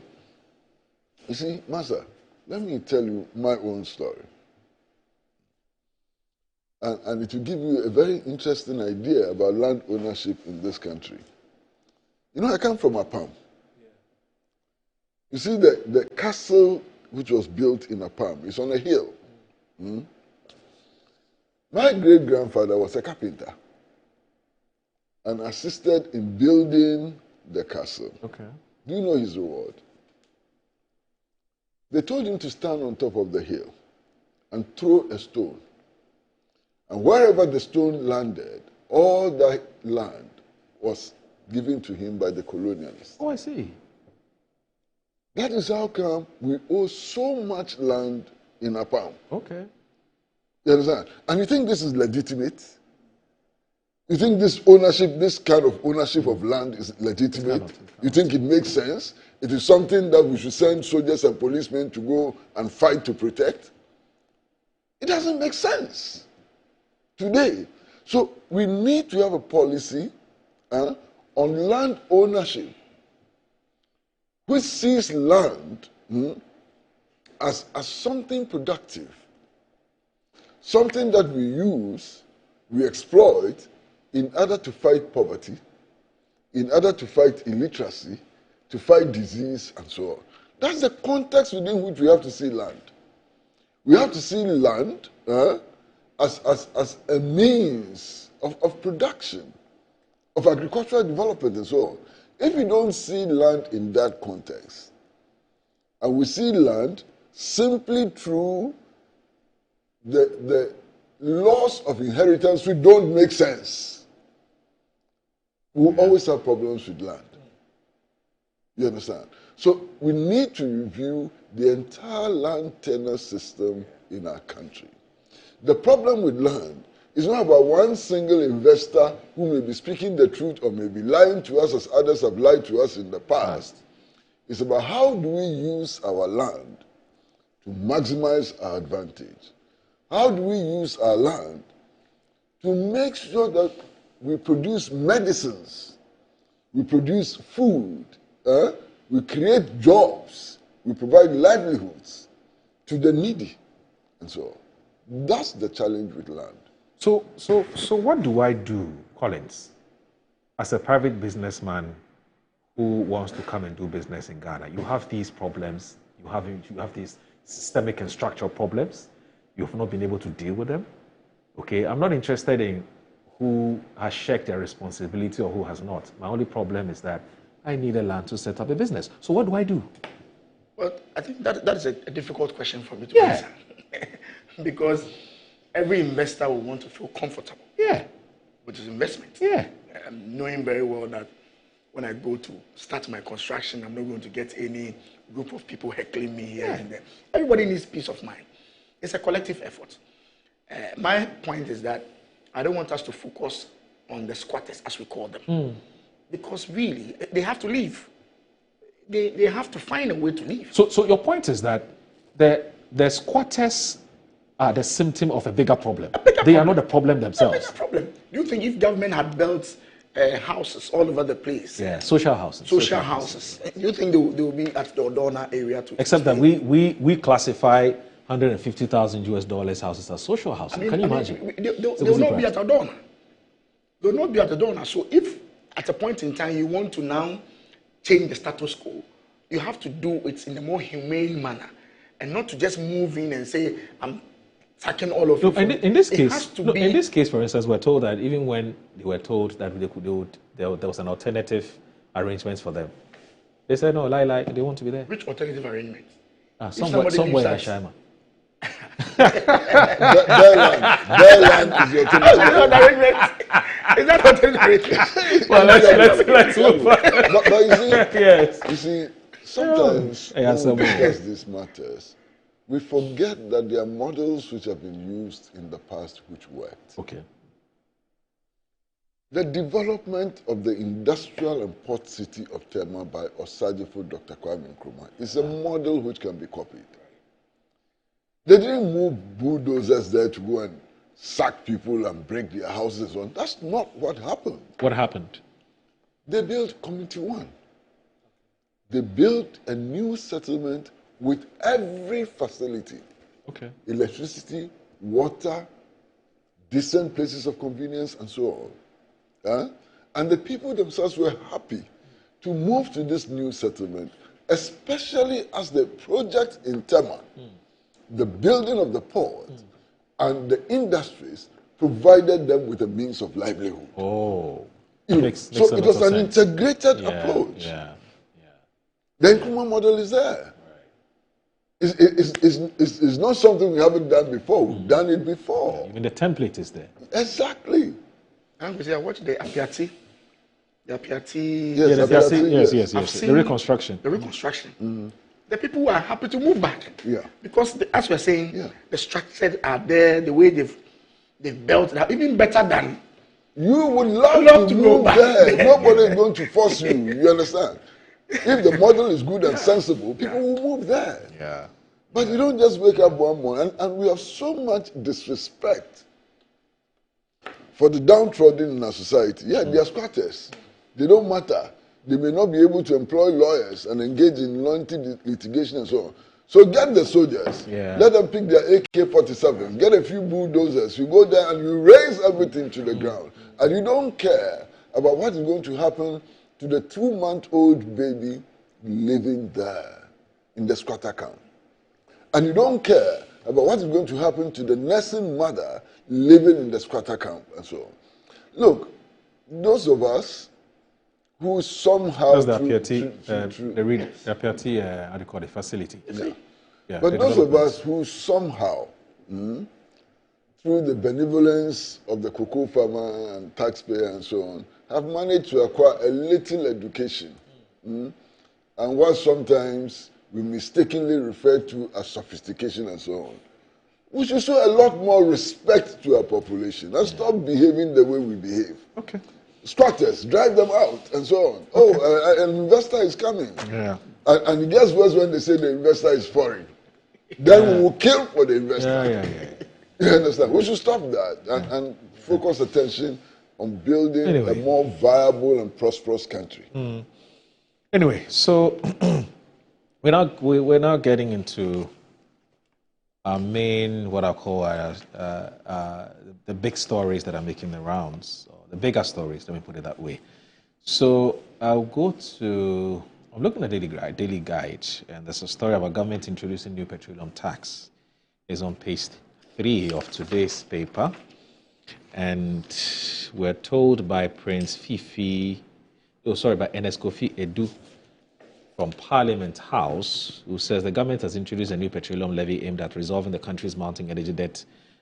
You see, Master, let me tell you my own story. And it will give you a very interesting idea about land ownership in this country. You know, I come from Apam. You see, the castle which was built in Apam is on a hill. My great-grandfather was a carpenter and assisted in building the castle. Okay. Do you know his reward? They told him to stand on top of the hill and throw a stone. And wherever the stone landed, all that land was given to him by the colonialists. Oh, I see. That is how come we owe so much land in Apam. Okay. You understand? And you think this is legitimate? You think this ownership, this kind of ownership of land is legitimate? You think it makes sense? It is something that we should send soldiers and policemen to go and fight to protect? It doesn't make sense today. So we need to have a policy on land ownership which sees land as something productive, something that we use, we exploit in order to fight poverty, in order to fight illiteracy, to fight disease, and so on. That's the context within which we have to see land. We have to see land as a means of production, of agricultural development, and so on. If we don't see land in that context, and we see land simply through the laws of inheritance which don't make sense, we'll always have problems with land. You understand? So we need to review the entire land tenure system in our country. The problem with land is not about one single investor who may be speaking the truth or may be lying to us as others have lied to us in the past. It's about how do we use our land to maximize our advantage? How do we use our land to make sure that we produce medicines, we produce food, we create jobs, we provide livelihoods to the needy, and so on. That's the challenge with land. So what do I do, Collins, as a private businessman who wants to come and do business in Ghana? You have these problems, you have these systemic and structural problems. You've not been able to deal with them. Okay, I'm not interested in who has shirked their responsibility or who has not. My only problem is that I need a land to set up a business. So what do I do? Well, I think that is a difficult question for me to answer. Because every investor will want to feel comfortable with his investment. Knowing very well that when I go to start my construction, I'm not going to get any group of people heckling me here and there. Everybody needs peace of mind. It's a collective effort. My point is that I don't want us to focus on the squatters, as we call them. Because really, they have to leave. They have to find a way to leave. So your point is that the squatters are the symptom of a bigger problem. They are not the problem themselves. A bigger problem. Do you think if government had built houses all over the place? Social houses. Social houses. Do you think they will be at the Odona area too? Except that we classify $150,000 US houses as social housing. Can you imagine? They will not be at a donor. They will not be at a donor. So if at a point in time you want to now change the status quo, you have to do it in a more humane manner and not to just move in and say, I'm sacking all of you. In this case, for instance, we're told that even when they were told that there was an alternative arrangement for them, they said, no, lie, they want to be there. Which alternative arrangement? Somewhere in Shaima. Their land is your alternative. Is that alternative arrangement? Well, let's move on. But you see, yes. You see, sometimes when we discuss these matters, we forget that there are models which have been used in the past which worked. Okay. The development of the industrial and port city of Tema by Osagyefo Dr. Kwame Nkrumah is a model which can be copied. They didn't move bulldozers there to go and sack people and break their houses on. That's not what happened. What happened? They built Community One. They built a new settlement with every facility. Okay. Electricity, water, decent places of convenience, and so on. And the people themselves were happy to move to this new settlement, especially as the project in Tema, the building of the port, and the industries provided them with a means of livelihood. Oh. So it was an integrated approach. Yeah. The Nkrumah model is there. It's not something we haven't done before. We've done it before. Even the template is there. Exactly. And I watched the Apiati. Yes, the reconstruction. The reconstruction. The people were happy to move back. Yeah. Because, as we're saying, the structures are there, the way they've built it, even better than. You would love to move there. Nobody is going to force you. You understand? If the model is good and sensible, people will move there. Yeah. But you don't just wake up one morning, and we have so much disrespect for the downtrodden in our society. Yeah, they are squatters. They don't matter. They may not be able to employ lawyers and engage in lengthy litigation and so on. So get the soldiers. Yeah. Let them pick their AK-47. Get a few bulldozers. You go there and you raise everything to the ground. And you don't care about what is going to happen to the 2-month-old baby living there in the squatter camp. And you don't care about what is going to happen to the nursing mother living in the squatter camp and so on. Look, those of us who somehow... That's the Apiati, how do you call it, facility. Yeah. But those of us who somehow, through the benevolence of the cocoa farmer and taxpayer and so on, have managed to acquire a little education, and what sometimes we mistakenly refer to as sophistication and so on. We should show a lot more respect to our population and stop behaving the way we behave. Okay. Squatters, drive them out and so on. Okay. Oh, an investor is coming. Yeah. And it gets worse when they say the investor is foreign. Then we will kill for the investor. You understand? We should stop that and focus attention on building a more viable and prosperous country. Anyway, so we're now getting into our main, what I call the big stories that are making the rounds, or the bigger stories, let me put it that way. So I'm looking at Daily Guide, and there's a story about government introducing new petroleum tax. It's on page 3 of today's paper. And we're told by Ernest Kofi Edu from Parliament House, who says the government has introduced a new petroleum levy aimed at resolving the country's mounting energy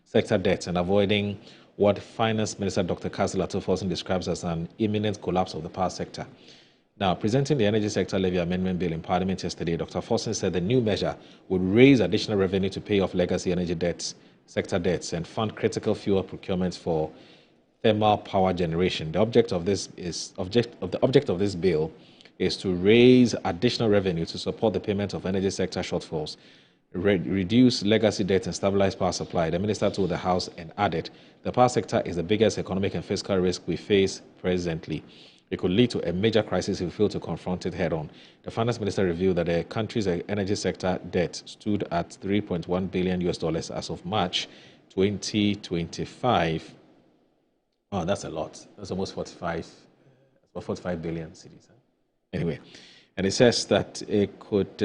sector debt and avoiding what Finance Minister Dr. Kasim Lato-Forson describes as an imminent collapse of the power sector. Now, presenting the Energy Sector Levy Amendment Bill in Parliament yesterday, Dr. Forson said the new measure would raise additional revenue to pay off legacy energy sector debts and fund critical fuel procurement for thermal power generation. The object of this bill is to raise additional revenue to support the payment of energy sector shortfalls, reduce legacy debt and stabilize power supply. The minister told the House and added, the power sector is the biggest economic and fiscal risk we face presently. It could lead to a major crisis if we fail to confront it head-on. The finance minister revealed that the country's energy sector debt stood at $3.1 billion as of March 2025. Oh, that's a lot. That's almost 45 billion cedis. Anyway, and it says that the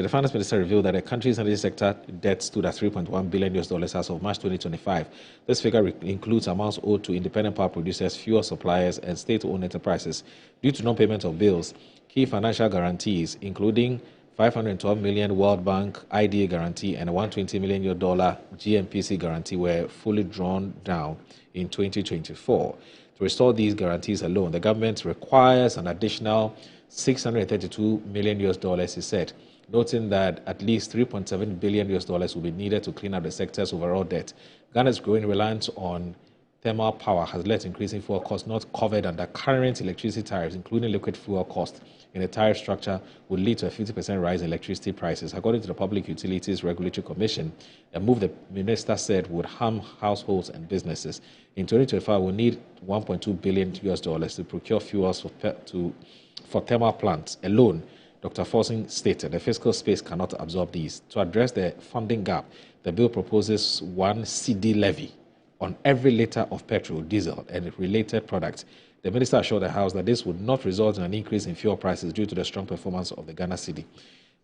finance minister revealed that the country's energy sector debt stood at $3.1 billion as of March 2025. This figure includes amounts owed to independent power producers, fuel suppliers, and state-owned enterprises due to non-payment of bills. Key financial guarantees, including $512 million World Bank IDA guarantee and a $120 million GMPC guarantee, were fully drawn down in 2024. To restore these guarantees alone, the government requires an additional $632 million, he said, noting that at least $3.7 billion will be needed to clean up the sector's overall debt. Ghana's growing reliance on thermal power has led to increasing fuel costs not covered under current electricity tariffs, including liquid fuel cost in the tariff structure, would lead to a 50% rise in electricity prices. According to the Public Utilities Regulatory Commission, a move the minister said would harm households and businesses. In 2025, we'll need $1.2 billion to procure fuels for thermal plants alone. Dr. Forsing stated the fiscal space cannot absorb these. To address the funding gap, the bill proposes 1 cedi levy on every litre of petrol, diesel, and related products. The minister assured the House that this would not result in an increase in fuel prices due to the strong performance of the Ghana cedi.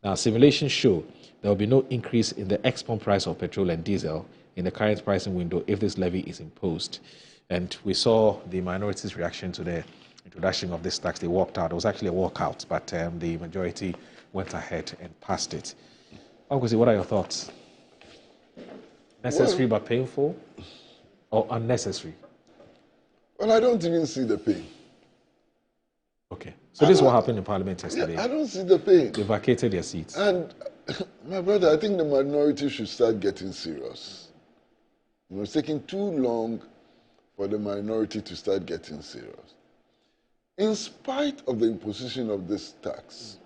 Now, simulations show there will be no increase in the export price of petrol and diesel in the current pricing window if this levy is imposed. And we saw the minorities' reaction to the introduction of this tax. They walked out. It was actually a walkout, but the majority went ahead and passed it. Uncle, what are your thoughts? Necessary but painful, or unnecessary? Well, I don't even see the pain. Okay. So this is what happened in Parliament yesterday. Yeah, I don't see the pain. They vacated their seats. And, my brother, I think the minority should start getting serious. You know, it's taking too long for the minority to start getting serious. In spite of the imposition of this tax,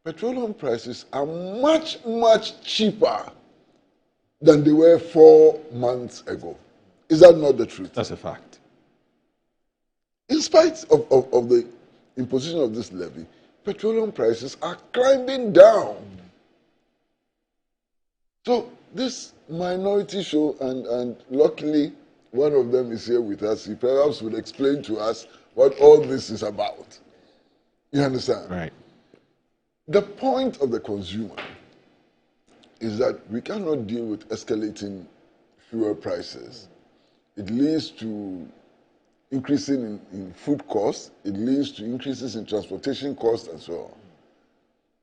petroleum prices are much, much cheaper than they were 4 months ago. Is that not the truth? That's a fact. In spite of the imposition of this levy, petroleum prices are climbing down. So this minority show, and luckily one of them is here with us, he perhaps would explain to us what all this is about. You understand? Right. The point of the consumer is that we cannot deal with escalating fuel prices. It leads to increasing in food costs, it leads to increases in transportation costs and so on.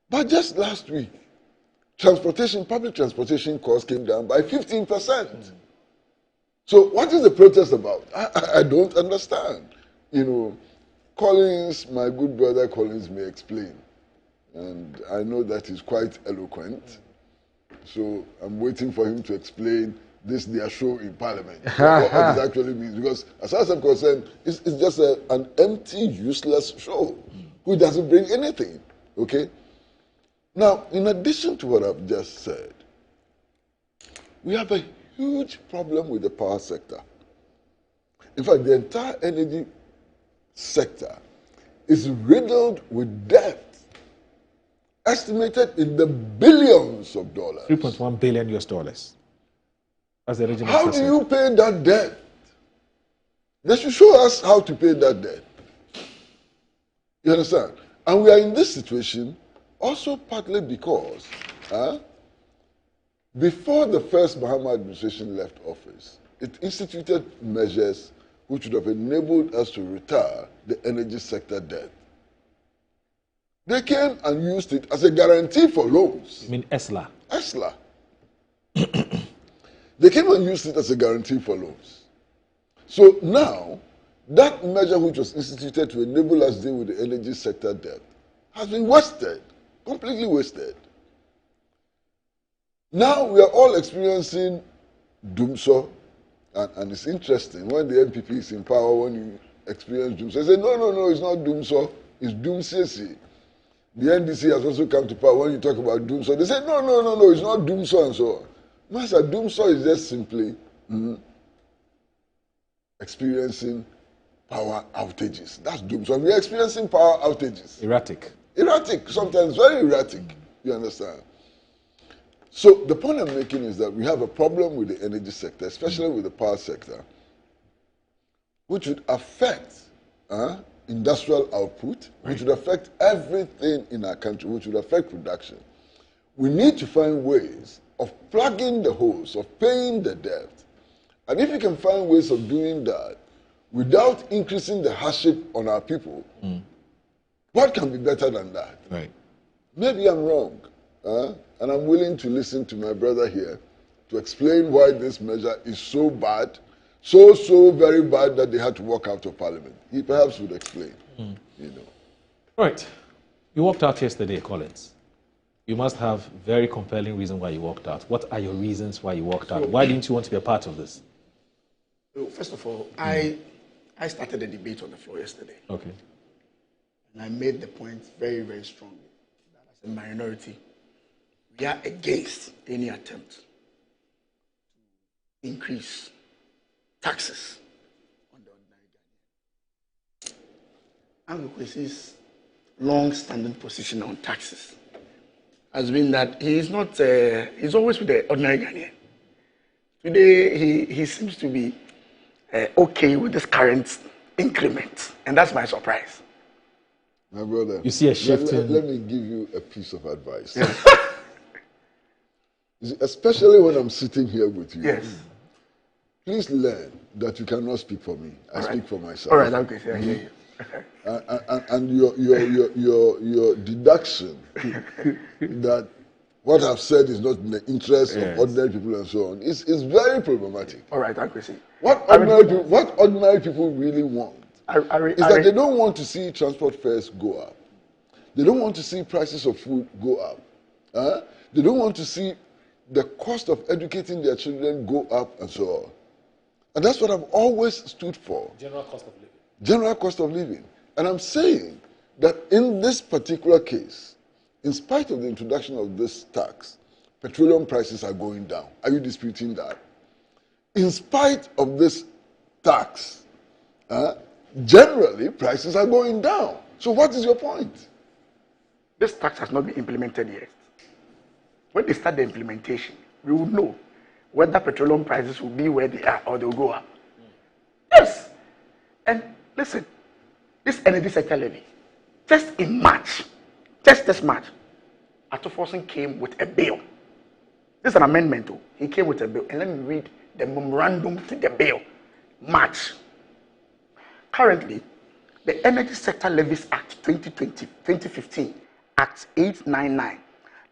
But just last week, public transportation costs came down by 15%. So what is the protest about? I don't understand. You know, Collins, my good brother Collins, may explain. And I know that he's quite eloquent. So I'm waiting for him to explain this their show in Parliament. What it actually means. Because as far as I'm concerned, it's just an empty, useless show who doesn't bring anything. Okay? Now, in addition to what I've just said, we have a huge problem with the power sector. In fact, the entire energy sector is riddled with debt, estimated in the billions of dollars. $3.1 billion. As the regional how do you pay that debt? They should show us how to pay that debt. You understand? And we are in this situation also partly because before the first Mahama administration left office, it instituted measures which would have enabled us to retire the energy sector debt. They came and used it as a guarantee for loans. You mean ESLA? ESLA. They came and used it as a guarantee for loans. So now, that measure which was instituted to enable us to deal with the energy sector debt has been wasted, completely wasted. Now we are all experiencing doomsor, and it's interesting when the NPP is in power, when you experience doomsor, they say, no, it's not doomsor, it's doomsay. The NDC has also come to power. When you talk about doomsor, they say, no, it's not doomsor and so on. Master, doomsor is just simply experiencing power outages. That's doom. So we're experiencing power outages. Erratic. Erratic, sometimes very erratic. You understand? So the point I'm making is that we have a problem with the energy sector, especially with the power sector, which would affect industrial output, which would affect everything in our country, which would affect production. We need to find ways of plugging the holes, of paying the debt. And if we can find ways of doing that without increasing the hardship on our people, what can be better than that? Right. Maybe I'm wrong. And I'm willing to listen to my brother here to explain why this measure is so bad, so very bad that they had to walk out of Parliament. He perhaps would explain. You know. Right. You walked out yesterday, Collins. You must have very compelling reason why you walked out. What are your reasons why you walked out? Why didn't you want to be a part of this? Well, first of all, I started a debate on the floor yesterday. Okay. And I made the point very, very strongly that as a minority, we are against any attempt to increase taxes on the ordinary Ghanaian. Ango Kwesi's long-standing position on taxes has been that he's always with the ordinary Ghanaian. Today, he seems to be okay with this current increment, and that's my surprise. My brother, you see a shift let me give you a piece of advice. Especially when I'm sitting here with you. Yes. Please learn that you cannot speak for me. I speak for myself. All right, okay, I hear you. And your deduction that what I've said is not in the interest of ordinary people and so on is very problematic. All right, I can see. What ordinary people really want is that they don't want to see transport fares go up. They don't want to see prices of food go up. They don't want to see the cost of educating their children go up and so on. And that's what I've always stood for. General cost of living. General cost of living. And I'm saying that in this particular case, in spite of the introduction of this tax, petroleum prices are going down. Are you disputing that? In spite of this tax, generally prices are going down. So what is your point? This tax has not been implemented yet. When they start the implementation, we will know whether petroleum prices will be where they are or they'll go up. Yes. And listen, this energy sector levy, just in March, just this March, Ato Forson came with a bill. This is an amendment too. He came with a bill. And let me read the memorandum to the bill. March. Currently, the Energy Sector Levies Act 2015, Act 899,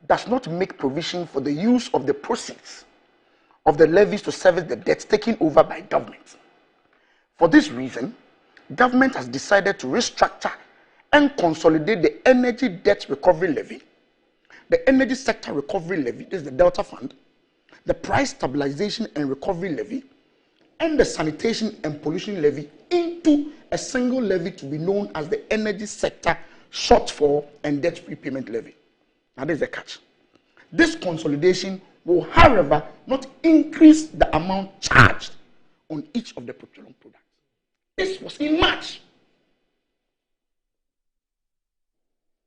does not make provision for the use of the proceeds of the levies to service the debts taken over by government. For this reason, government has decided to restructure and consolidate the Energy Debt Recovery Levy, the Energy Sector Recovery Levy, this is the Delta Fund, the Price Stabilization and Recovery Levy, and the Sanitation and Pollution Levy into a single levy to be known as the Energy Sector Shortfall and Debt Repayment Levy. Now, there's the catch. This consolidation will, however, not increase the amount charged on each of the petroleum products. This was in March.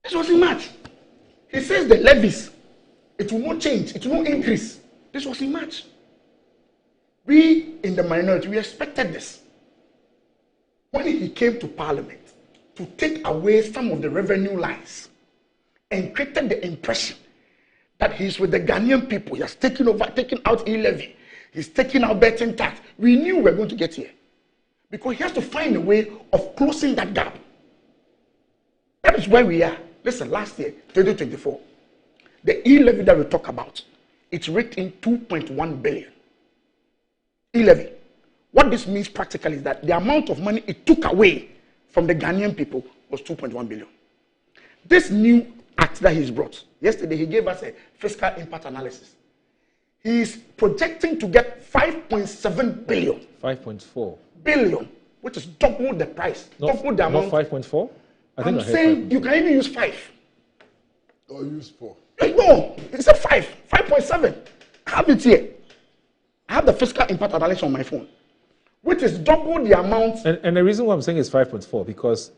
This was in March. He says the levies, it will not change, it will not increase. This was in March. We in the minority, we expected this. When he came to Parliament to take away some of the revenue lines and created the impression that he's with the Ghanaian people, he has taken out e-levy, he's taking out betting tax. We knew we were going to get here because he has to find a way of closing that gap. That is where we are. Listen, last year, 2024, the e-levy that we talk about, it's raked in 2.1 billion. E-levy. What this means practically is that the amount of money it took away from the Ghanaian people was 2.1 billion. This new act that he's brought, yesterday he gave us a fiscal impact analysis. He's projecting to get 5.7 billion. 5.4 billion, which is double the price, double the amount. Not 5.4? I'm saying you can even use 5. Or use 4. No, it's a 5.7. I have it here. I have the fiscal impact analysis on my phone. which is double the amount. And the reason why I'm saying it's 5.4 because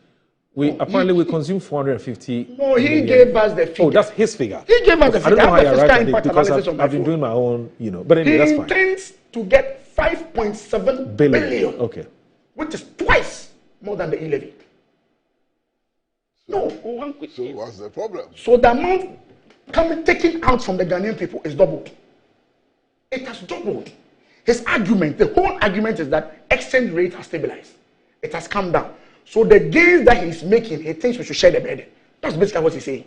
we consume 450. No, he gave us the figure. Oh, that's his figure. He gave us the figure. I don't know how you arrived at it because because I've been doing my own, But anyway, that's fine. He intends to get 5.7 billion. Okay. Which is twice more than the e-levy. So what's the problem? So the amount taken out from the Ghanaian people is doubled. It has doubled. His argument, the whole argument is that exchange rate has stabilized. It has come down. So the gains that he's making, he thinks we should share the burden. That's basically what he's saying.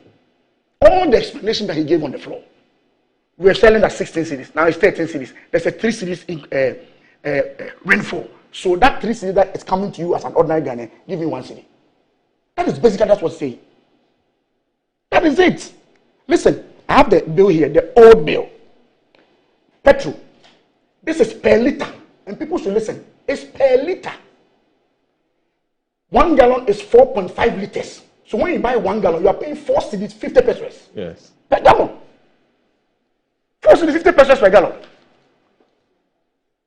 All the explanation that he gave on the floor. We are selling at 16 cities. Now it's 13 cities. There's a 3 cities rainfall. So that 3 cities that is coming to you as an ordinary Ghanaian, give me 1 city. That is basically that's what's saying. That is it. Listen, I have the bill here, the old bill. Petrol. This is per liter. And people should listen. It's per liter. 1 gallon is 4.5 liters. So when you buy 1 gallon, you are paying 4 cedis, 50 pesos. Yes. Per gallon. 4 cedis, 50 pesos per gallon.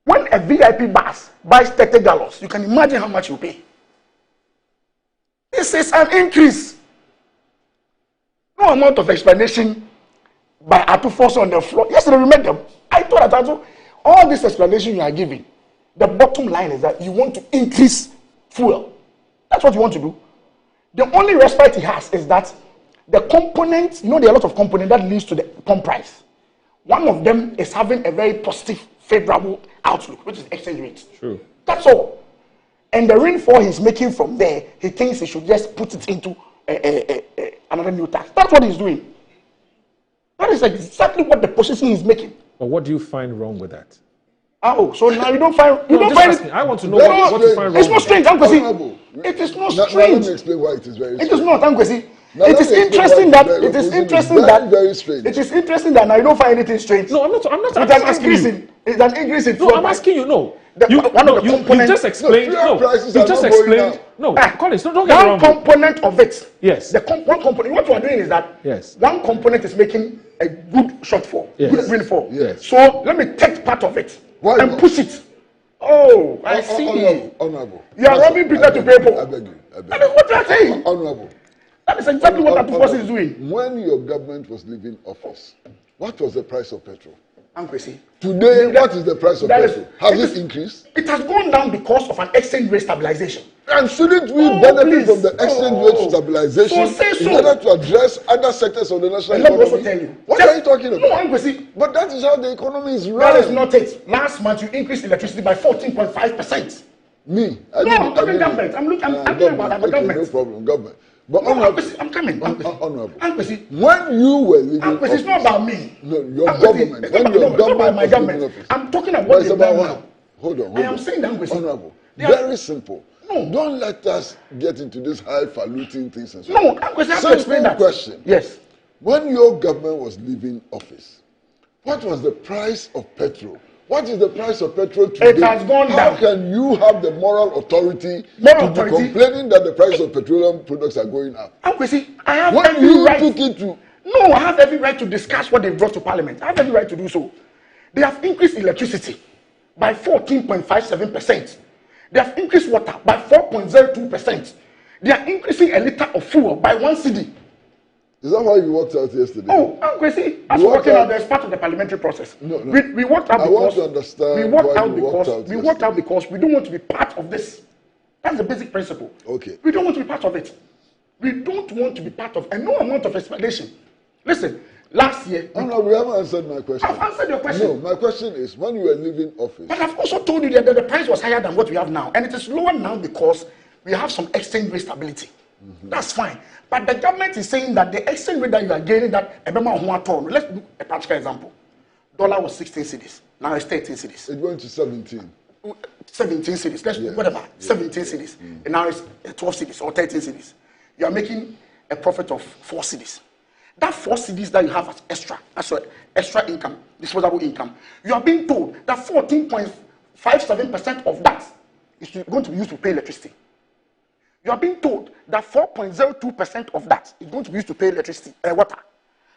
When a VIP bus buys 30 gallons, you can imagine how much you pay. This is an increase. No amount of explanation by Atufos on the floor. Yesterday we met them. I told Atu, all this explanation you are giving, the bottom line is that you want to increase fuel. That's what you want to do. The only respite he has is that the components, there are a lot of components that leads to the pump price. One of them is having a very positive, favorable outlook, which is exchange rate. True. That's all. And the rainfall he's making from there, he thinks he should just put it into another new tax. That's what he's doing. That is exactly what the position he's making. But what do you find wrong with that? Oh, so now you don't find it. I want to know what you find wrong. It's not strange, Ankwesi. It is not strange. Now let me explain why it is very strange. It is not, Ankwesi. It is interesting that very strange. It is interesting that now you don't find anything strange. No, I'm not asking you. It's an increase in. No, I'm asking you. No, you just explained. You just explained. No, Collins, don't get me wrong. One component of it. Yes. One component. What you are doing is that. Yes. One component is making a good shortfall, good rainfall. Yes. So let me take part of it and push it. Oh, I see. Honorable. You are robbing Peter to pay Paul. I beg you. That is what you are saying. Honorable. That is exactly what Atufos is doing. When your government was leaving office, what was the price of petrol? Ankwesi. Today, what is the price of petrol? Has it increased? It has gone down because of an exchange rate stabilization. And shouldn't we benefit from the exchange rate stabilization in order to address other sectors of the national economy? Let me also tell you. What are you talking about? No, Ankwesi. But that is how the economy is running. That is not it. Last month you increased electricity by 14.5%. Me? I'm talking government. I'm talking about the government. No problem, government. But I'm coming. Honorable. Ankwesi. When you were leaving office, it's not about me. No, your government. When your government was leaving office. I'm talking about the government. Hold on. I am saying that, Ankwesi. Honorable. Very simple. No, don't let us get into this highfalutin things and so on. No, Ankwesi, I have to explain that. Question. Yes. When your government was leaving office, what was the price of petrol? What is the price of petrol today? It has gone down. How can you have the moral authority be complaining that the price of petroleum products are going up? Ankwesi, I have when every you right. Took it to... No, I have every right to discuss what they brought to Parliament. I have every right to do so. They have increased electricity by 14.57%. They have increased water by 4.02%. They are increasing a liter of fuel by 1 cedi. Is that why you walked out yesterday? Oh, Ankwesi, as working out, as part of the parliamentary process. No. We walked out because I want to understand we walked out because we don't want to be part of this. That's the basic principle. Okay. We don't want to be part of it. We don't want to be part of, and no amount of explanation. Listen, last year. No, we haven't answered my question. I've answered your question. No, my question is when you were leaving office. But I've also told you that the price was higher than what we have now, and it is lower now because we have some exchange rate stability. Mm-hmm. That's fine. But the government is saying that the exchange rate that you are getting, let's do a practical example. Dollar was 16 cedis. Now it's 13 cedis. It went to 17. 17 cedis. Let's do whatever. 17 cedis. And now it's 12 cedis or 13 cedis. You are making a profit of 4 cedis. That 4 cedis that you have as extra income, disposable income, you are being told that 14.57% of that is going to be used to pay electricity. You are being told that 4.02% of that is going to be used to pay electricity, water.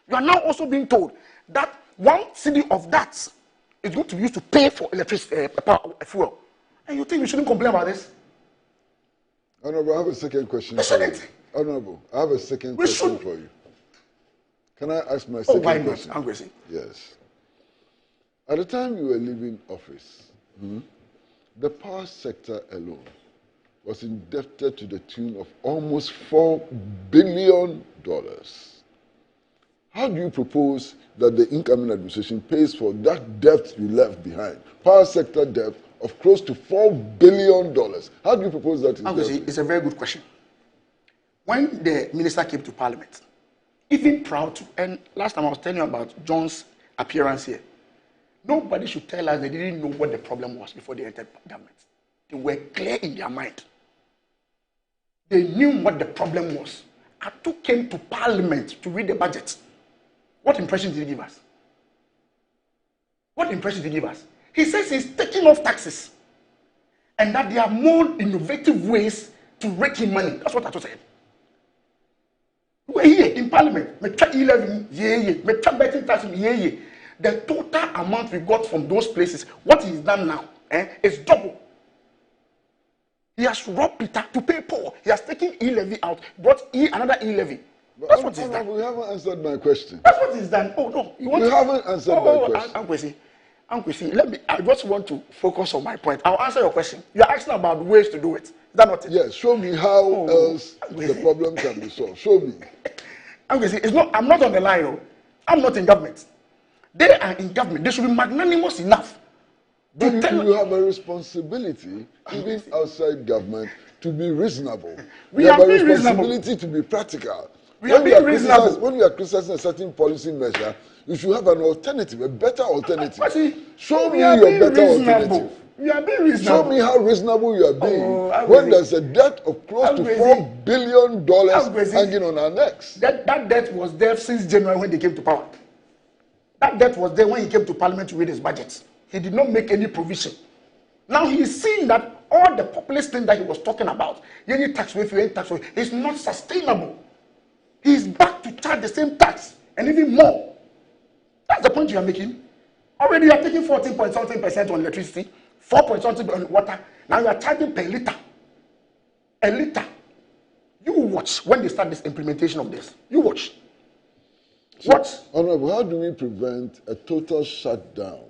You are now also being told that 1 cedi of that is going to be used to pay for electricity, fuel. And you think we shouldn't complain about this? Honorable, I have a second question for you. Honorable, I have a second question for you. Can I ask my second question? Oh, why not? Yes. At the time you were leaving office, the power sector alone was indebted to the tune of almost $4 billion. How do you propose that the incoming administration pays for that debt you left behind? Power sector debt of close to $4 billion. How do you propose that? It's a very good question. When the minister came to Parliament, even proud to, and last time I was telling you about John's appearance here, nobody should tell us they didn't know what the problem was before they entered government. They were clear in their mind. They knew what the problem was. Atu came to Parliament to read the budget. What impression did he give us? What impression did he give us? He says he's taking off taxes and that there are more innovative ways to rake in money. That's what Atu said. We're here in Parliament. Me try 11 me try betting tax the total amount we got from those places, what he's done now, is double. He has robbed Peter to pay Paul. He has taken e-levy out, brought another e-levy. That's what he's done. You haven't answered my question. That's what he's done. Oh no, you haven't answered my question. Uncle, I just want to focus on my point. I'll answer your question. You're asking about ways to do it. Is that not it? Yes. Show me how else the problem can be solved. Show me. Uncle, I'm not on the line. No. I'm not in government. They are in government. They should be magnanimous enough. You have a responsibility, even outside government, to be reasonable. We have are a being responsibility to be practical. We are being reasonable. When we are criticizing a certain policy measure, you should have an alternative, a better alternative. Show me your better alternative. We are being reasonable. Show me how reasonable you are being when there's a debt of close to $4 billion hanging on our necks. That debt was there since January when they came to power. That debt was there when he came to Parliament to read his budget. He did not make any provision. Now he is seeing that all the populist thing that he was talking about, any tax waiver, is not sustainable. He is back to charge the same tax and even more. That's the point you are making. Already you are taking 14.something% on electricity, 4.something on water. Now you are charging per liter. A liter. You watch when they start this implementation of this. You watch. What? Honorable, how do we prevent a total shutdown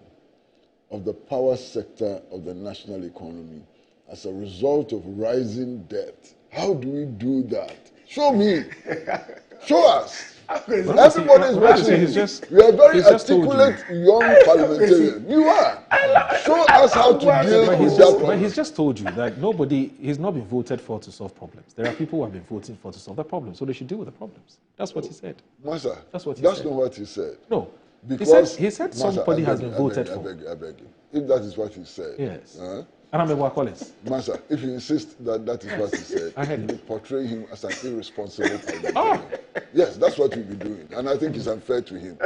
of the power sector of the national economy as a result of rising debt? How do we do that? Show me. Show us. Everybody is watching. You are a very articulate young parliamentarian. You are. Show us how to deal with that problem. But he's just told you that he's not been voted for to solve problems. There are people who have been voted for to solve the problems, so they should deal with the problems. That's what he said. Masa, that's what he said. That's not what he said. No. Because he said somebody has been voted for. I beg you. If that is what he said. Yes. And I'm a Collins. Masa, if you insist that that is what he said, you portray him as an irresponsible parliamentarian. Yes, that's what you'll be doing. And I think it's unfair to him.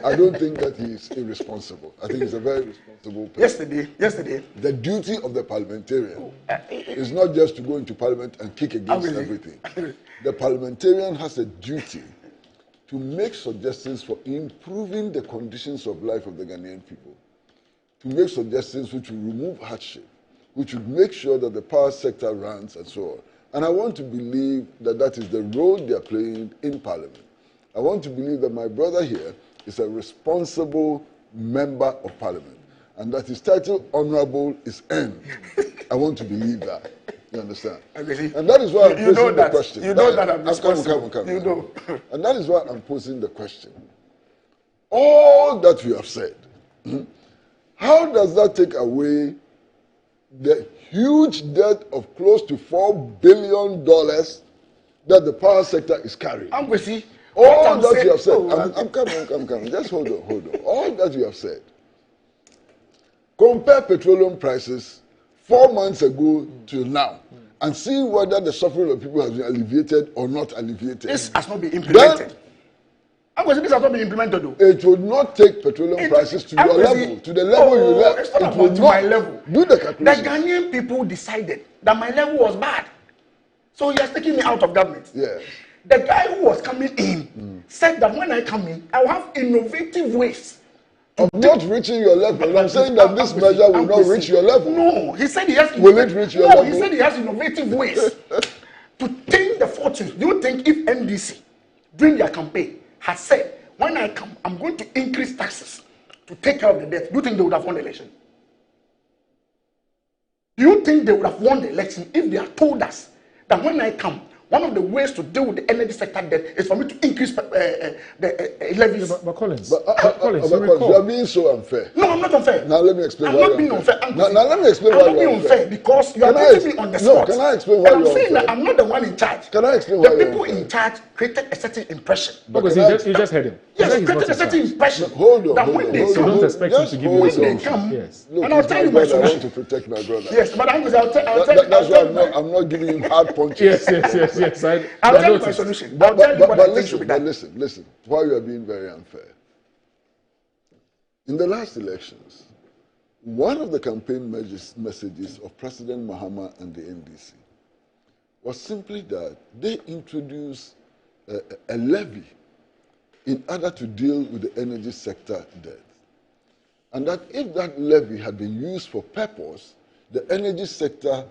I don't think that he is irresponsible. I think he's a very responsible person. Yesterday. The duty of the parliamentarian is not just to go into parliament and kick against everything. The parliamentarian has a duty to make suggestions for improving the conditions of life of the Ghanaian people, to make suggestions which will remove hardship, which would make sure that the power sector runs and so on. And I want to believe that that is the role they are playing in Parliament. I want to believe that my brother here is a responsible member of Parliament and that his title, Honourable, is earned. I want to believe that. You understand? And that is why I'm posing the question. You know that I'm responsible. You know. And that is why I'm posing the question. All that we have said, how does that take away the huge debt of close to $4 billion that the power sector is carrying? I'm with you. All that you have said, I'm coming. Just hold on. All that you have said. Compare petroleum prices 4 months ago till now and see whether the suffering of people has been alleviated or not alleviated. This has not been implemented. This has not been implemented though. It would not take petroleum prices to your level, to the level you left. It's not about my level. Do the calculation. The Ghanaian people decided that my level was bad. So he has taken me out of government. Yes. The guy who was coming in said that when I come in, I will have innovative ways of not reaching your level. I'm saying that this measure will not reach your level. No, he said he has. Will it reach your level? No, he said he has innovative ways to change the fortunes. Do you think if NDC during their campaign had said, when I come, I'm going to increase taxes to take care of the debt, do you think they would have won the election? Do you think they would have won the election if they had told us that when I come, one of the ways to deal with the energy sector debt is for me to increase the levies? But Collins, Collins, you are being so unfair. No, I'm not unfair. Now let me explain why I'm not being unfair. Now let me explain why I'm not being unfair because you are putting me on the spot. No, can I explain why I'm you're saying unfair? that I'm not the one in charge. Can I explain why the you're people unfair? in charge created a certain impression. Because you just heard him. Yes, created a certain impression. Hold on. That when they So don't expect him to give you when a they solution. come, Yes. Look, and I'll tell you my I want solution. to protect my brother. Yes, but I'll tell That's why I'm not giving him hard punches. Yes. I'll tell you my solution. I'll tell you what I think should be done. Listen. Why you are being very unfair? In the last elections, one of the campaign messages of President Mahama and the NDC was simply that they introduced a levy in order to deal with the energy sector debt. And that if that levy had been used for purpose, the energy sector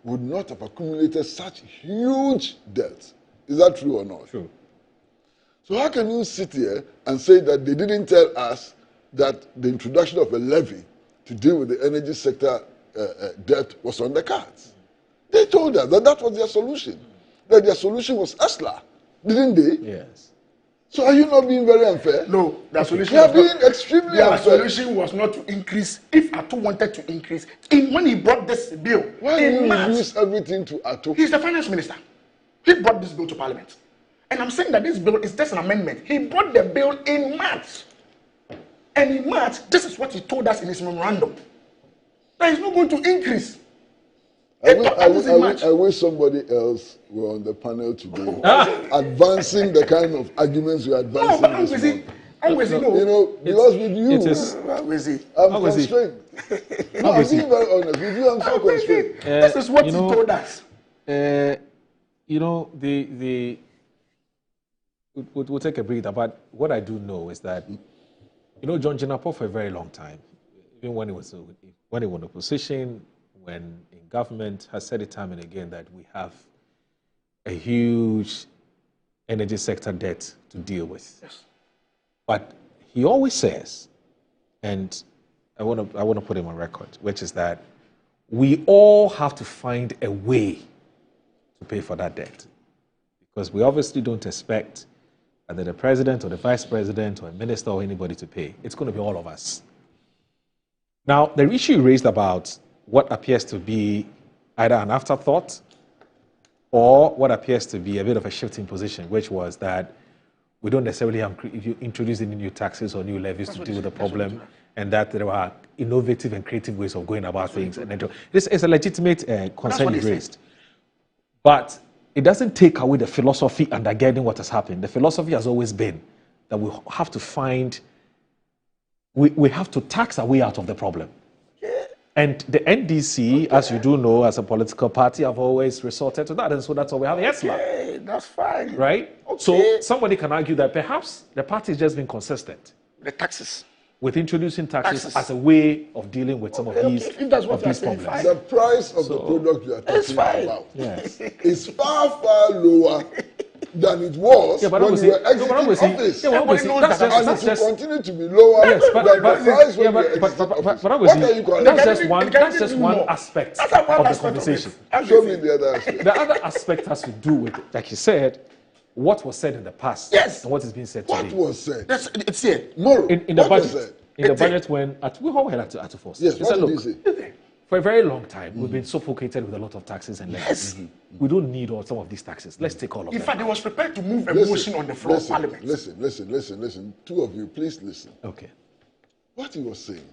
would not have accumulated such huge debt. Is that true or not? True. So how can you sit here and say that they didn't tell us that the introduction of a levy to deal with the energy sector debt was on the cards? They told us that that was their solution. That their solution was ESLA, didn't they? Yes. So are you not being very unfair? No, their solution You are was being extremely their unfair. solution was not to increase. If Ato wanted to increase, when he brought this bill, Why do in you March, reduce everything to Ato? he's the finance minister. He brought this bill to Parliament. And I'm saying that this bill is just an amendment. He brought the bill in March. And in March, this is what he told us in his memorandum. That he's not going to increase. I wish somebody else were on the panel today, advancing the kind of arguments you're advancing. No, but you know, because with you, I'm constrained. No, I'm being very honest. With you, I'm so constrained. This is what he told us. We'll take a breather, but what I do know is that, John Jinapor for a very long time, even when he was in opposition, when in government, has said it time and again that we have a huge energy sector debt to deal with. Yes. But he always says, and I want to put him on record, which is that we all have to find a way to pay for that debt. Because we obviously don't expect either the president or the vice president or a minister or anybody to pay. It's going to be all of us. Now, the issue raised about what appears to be either an afterthought or what appears to be a bit of a shifting position, which was that we don't necessarily have introduce any new taxes or new levies to deal with the problem, and that there are innovative and creative ways of going about things. And this is a legitimate concern you raised. But it doesn't take away the philosophy undergirding what has happened. The philosophy has always been that we have to find, we have to tax our way out of the problem. And the NDC, as you do know, as a political party, have always resorted to that. And so that's why we have ESLA. Okay, that's fine. Right? Okay. So somebody can argue that perhaps the party has just been consistent the taxes with introducing taxes as a way of dealing with some of these, if that's what these problems. problems. The price of the product you are talking about Yes. is far, far lower than it was when you were exiting office. And it will continue to be lower than the price when you exited office. What are you calling that's just one aspect of the conversation. Show me the other aspect. The other aspect has to do with, like you said, what was said in the past and what is being said today. What was said? It's here. Moro, in the what budget, was said? in the budget when we all had to force. Yes, He what said, did look, he say? for a very long time, we've been suffocated with a lot of taxes and levies. We don't need all some of these taxes. Let's take all of them. In fact, he was prepared to move a motion on the floor of Parliament. Listen. Two of you, please listen. Okay. What he was saying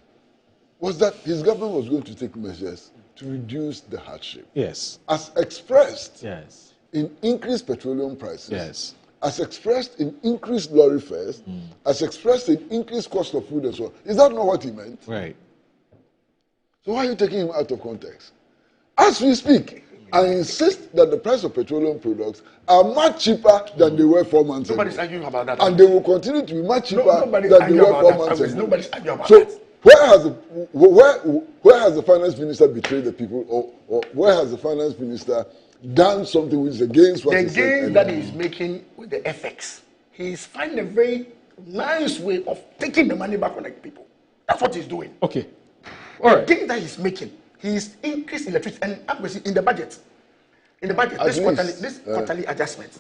was that his government was going to take measures to reduce the hardship. Yes. As expressed yes. in increased petroleum prices. Yes. As expressed in increased lorry fares. As expressed in increased cost of food and so on. Is that not what he meant? Right. So why are you taking him out of context? As we speak, I insist that the price of petroleum products are much cheaper than they were 4 months ago. Nobody's arguing about that. And they will continue to be much cheaper than they were 4 months ago. Nobody's arguing about so that. where has the finance minister betrayed the people, or where has the finance minister done something which is against what he said? The gains that he's making with the FX, he's finding a very nice way of taking the money back on the people. That's what he's doing. Okay. The gain that he's making, he's increased electricity and obviously in the budget. In the budget, this quarterly adjustment,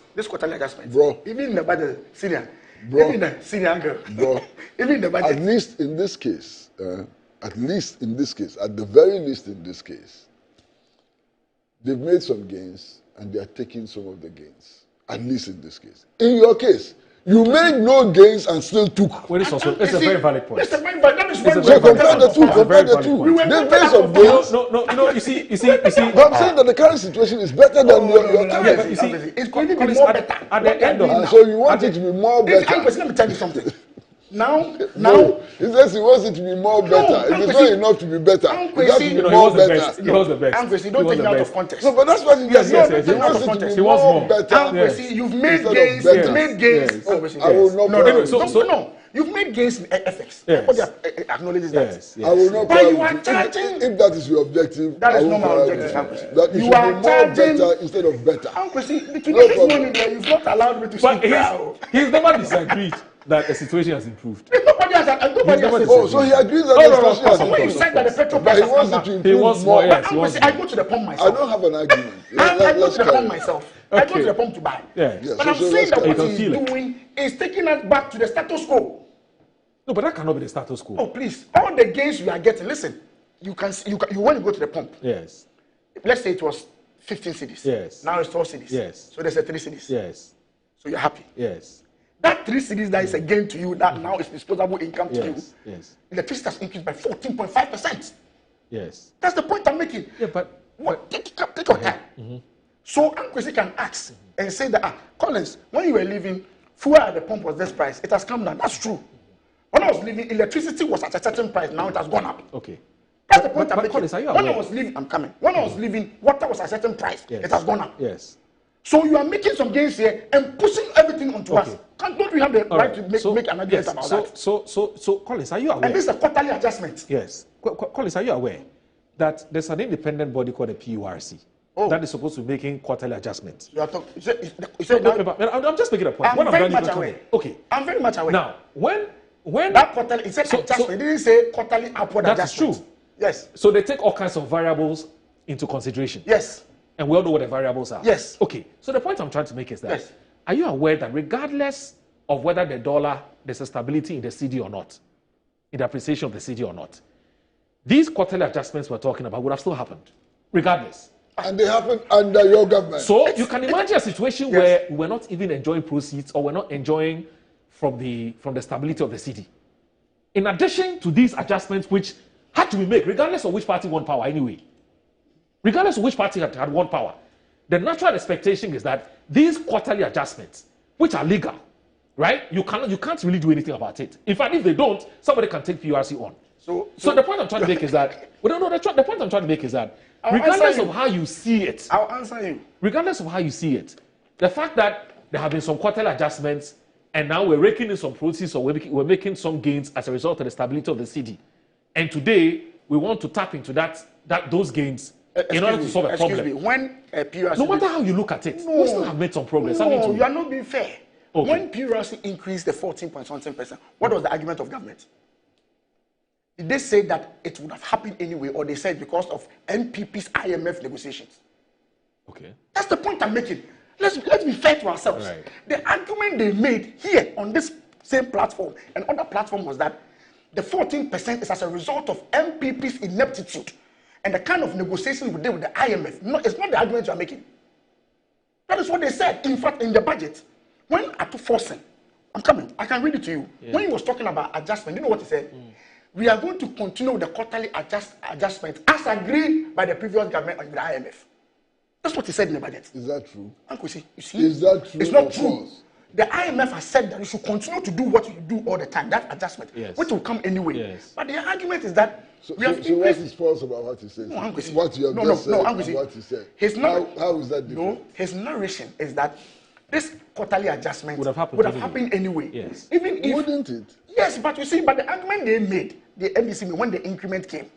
bro. Even in the budget, Syria, bro, even the Syrian girl, bro. Even in the budget. At least in this case, at the very least in this case, they've made some gains and they are taking some of the gains. At least in this case. In your case, you made no gains and still took. Well, it's a very valid point. So compare the two. They made some gains. No. You see. But I'm saying that the current situation is better than your current. Yeah, but you see, it's going to be more better. At the end of and so you want it to be more better. Let me tell you something. Now, he says he wants it to be more better. It is not enough to be better. It has to be more better. He was the best. Ankwesi, don't take it out of context. No, but that's what he does. Yes. He wants it to be more better. Ankwesi, you've made gains. You've made gains. I will not. No. You've made gains in FX. Everybody acknowledges that. I will not. But you are charging. If that is your objective, that is not my objective. That you are be more better instead of better. Ankwesi, today this morning you've not allowed me to speak now. He's never disagreed that the situation has improved. Nobody has said. Oh, so he agrees that the situation has improved. When you said that the petrol But price he wants it to improve more. I go to the pump myself. I don't have an argument. I go to the pump myself. I go to the pump to buy. Yes. But I'm saying that what he's doing is taking us back to the status quo. No, but that cannot be the status quo. Oh, please. All the gains you are getting, listen, you when you go to the pump. Yes. Let's say it was 15 cedis. Yes. Now it's 12 cedis. Yes. So there's a 3 cedis. Yes. So you're happy. Yes. That 3 cedis that is a gain to you, that now is disposable income to you. Yes. Electricity has increased by 14.5%. Yes. That's the point I'm making. Yeah, but take your time. Mm-hmm. So Ankwesi can ask and say that, Collins, when you were leaving, fuel at the pump was this price. It has come down. That's true. When I was leaving, electricity was at a certain price. Now it has gone up. Okay. That's the point I'm making. Collins, are you when aware? I was leaving, I'm coming. When I was leaving, water was at a certain price. Yes. It has gone up. Yes. So you are making some gains here and pushing everything onto us. Don't we have the right to make an argument about that? So, Collins, are you aware? And this is a quarterly adjustment. Yes. Collins, are you aware that there's an independent body called the PURC that is supposed to be making quarterly adjustments? You are talking. You said I'm just making a point. I'm very much aware. Okay. I'm very much aware. Now, when that quarterly, it said adjustment. It didn't say quarterly upward adjustment. That is true. Yes. So they take all kinds of variables into consideration. Yes. And we all know what the variables are. Yes. Okay. So the point I'm trying to make is that, are you aware that regardless of whether the dollar, there's a stability in the CD or not, in the appreciation of the CD or not, these quarterly adjustments we're talking about would have still happened, regardless. And they happened under your government. So you can imagine a situation where we're not even enjoying proceeds or we're not enjoying from the stability of the CD. In addition to these adjustments, which had to be made, regardless of which party won power anyway, regardless of which party had won power, the natural expectation is that these quarterly adjustments, which are legal, right? You can't really do anything about it. In fact, if they don't, somebody can take PURC on. So the point I'm trying to make is that the point I'm trying to make is that regardless of how you see it, I'll answer you. Regardless of how you see it, the fact that there have been some quarterly adjustments and now we're raking in some proceeds or we're making some gains as a result of the stability of the CD, and today we want to tap into those gains in order to solve a problem. Excuse me. When PURC... No matter how you look at it, we still have made some progress. No, you are not being fair. Okay. When PURC increased the 14.something%, what was the argument of government? Did they say that it would have happened anyway, or they said because of NPP's IMF negotiations? Okay. That's the point I'm making. Let's be fair to ourselves. Right. The argument they made here on this same platform and other platform was that the 14% is as a result of NPP's ineptitude and the kind of negotiation we did with the IMF. No, it's not the argument you are making. That is what they said. In fact, in the budget, when Atu Forsen, I'm coming, I can read it to you. Yeah. When he was talking about adjustment, you know what he said? We are going to continue with the quarterly adjustment as agreed by the previous government and the IMF. That's what he said in the budget. Is that true? Uncle, you see? Is that true? It's not true. The IMF has said that you should continue to do what you do all the time, that adjustment, which will come anyway. Yes. But the argument is that So what is false about what he says? What you have just said and what he said. How is that different? No, his narration is that this quarterly adjustment would have happened anyway. Yes. Even if, wouldn't it? Yes, but you see, but the argument they made, the NDC when the increment came,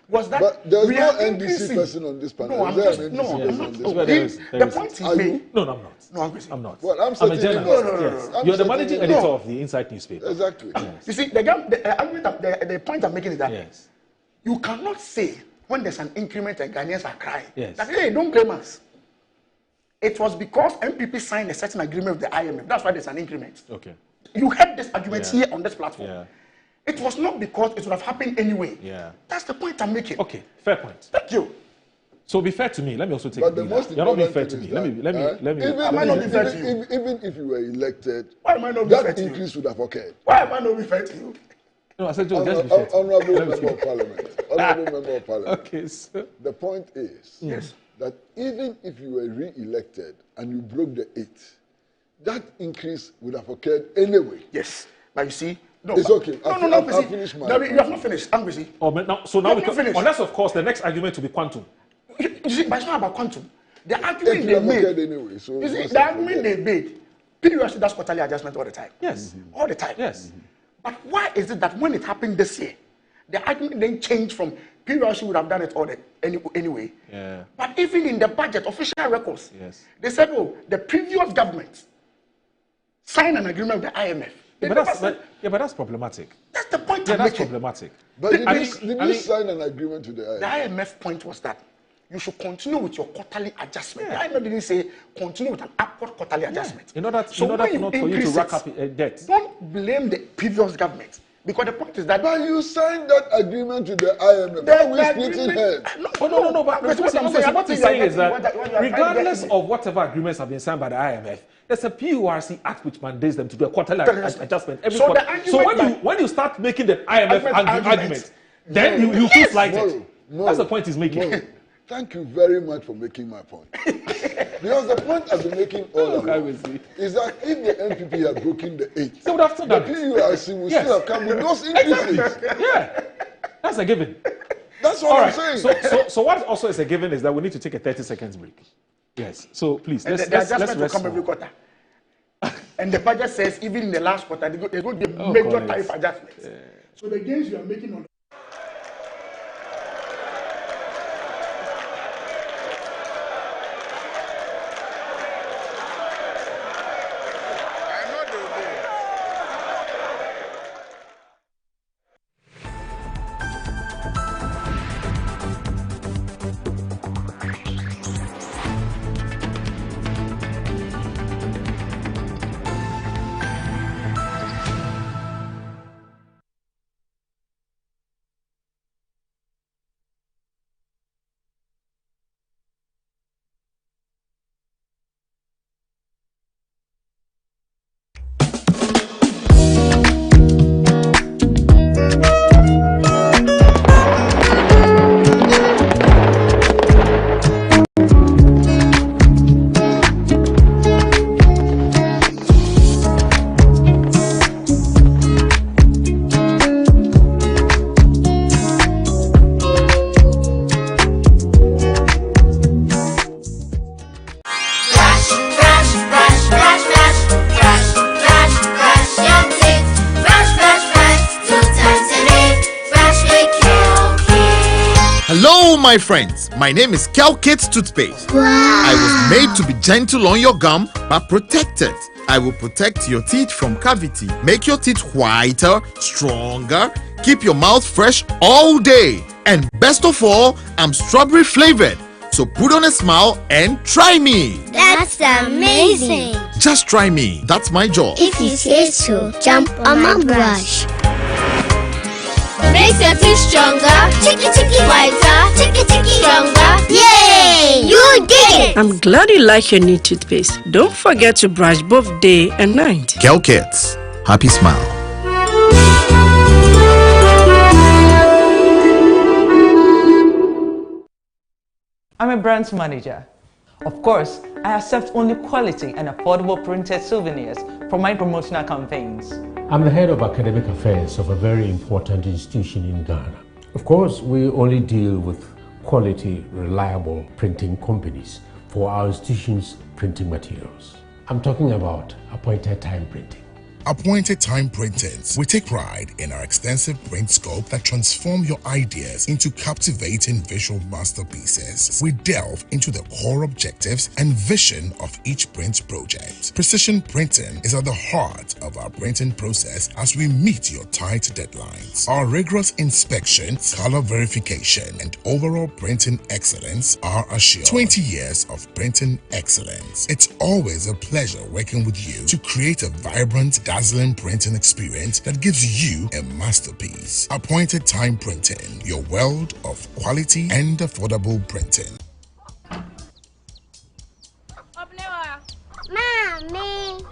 was that but there's we no are NDC increasing. person on this panel. No, I'm is just there an no. NDC person on this panel? The point he made. No, I'm not. No, I'm not. Well, I'm a journalist. No. You're the managing editor of the Insight newspaper. Exactly. You see, the point I'm making is that you cannot say when there's an increment and Ghanaians are crying that hey, don't blame us. It was because MPP signed a certain agreement with the IMF. That's why there's an increment. Okay. You heard this argument here on this platform. Yeah. It was not because it would have happened anyway. Yeah. That's the point I'm making. Okay, fair point. Thank you. So be fair to me. Let me also take but the most You're not being fair to me. Let me. Even if you were elected, why am I not being fair that to you? increase would have occurred. Why am I not being fair to you? No, I said, Joe, just be fair. Honorable member of parliament. Honorable member of parliament. Okay, so the point is that even if you were re-elected and you broke the 8, that increase would have occurred anyway. Yes, but you see, no, it's okay. I'll finish my. You have not finished. I'm busy. Oh, now we can. Unless, of course, the next argument will be quantum. You see, but it's not about quantum. The argument they made. Anyway, so you see, the argument they made. Periodically, that's quarterly adjustment all the time. Yes, all the time. Yes. But why is it that when it happened this year, the argument then changed from periodically would have done it all anyway? Yeah. But even in the budget, official records, they said, oh, the previous government signed an agreement with the IMF. But that's problematic. That's the point. Yeah, that's problematic. But did you sign an agreement with the IMF? The IMF point was that you should continue with your quarterly adjustment. The IMF didn't say continue with an upward quarterly adjustment. In order not for you to rack up debt. Don't blame the previous government. Because the point is that... But you signed that agreement with the IMF. Why are we splitting heads? No. But what he's saying is that regardless of whatever agreements have been signed by the IMF, there's a PURC Act which mandates them to do a quarterly adjustment every quarter. So when you start making the IMF argument, then you feel slighted. That's the point he's making. Thank you very much for making my point. Because the point I've been making all along is that if the NPP had broken the 8, they would have done the PURC would still have come with those increases. Yeah, that's a given. That's what I'm saying. So what also is a given is that we need to take a 30 seconds break. Yes. So please, let's will come every quarter. And the budget says even in the last quarter, there's going to be a major tariff adjustment. Yeah. So the gains you are making on my friends, my name is Calkit Toothpaste. Wow. I was made to be gentle on your gum but protected. I will protect your teeth from cavity, make your teeth whiter, stronger, keep your mouth fresh all day. And best of all, I'm strawberry flavored. So put on a smile and try me. That's amazing. Just try me. That's my job. If you say so, jump on my brush. Makes your teeth stronger, chicky whiter, chicky stronger. Yay! You did it! I'm glad you like your new toothpaste. Don't forget to brush both day and night. Calkits, happy smile. I'm a brand manager. Of course, I accept only quality and affordable printed souvenirs for my promotional campaigns. I'm the head of academic affairs of a very important institution in Ghana. Of course, we only deal with quality, reliable printing companies for our institution's printing materials. I'm talking about appointed time printing. Appointed Time Printers. We take pride in our extensive print scope that transform your ideas into captivating visual masterpieces. We delve into the core objectives and vision of each print project. Precision printing is at the heart of our printing process as we meet your tight deadlines. Our rigorous inspection, color verification, and overall printing excellence are assured. 20 years of printing excellence. It's always a pleasure working with you to create a vibrant, dazzling printing experience that gives you a masterpiece. Appointed Time Printing, your world of quality and affordable printing. Mommy.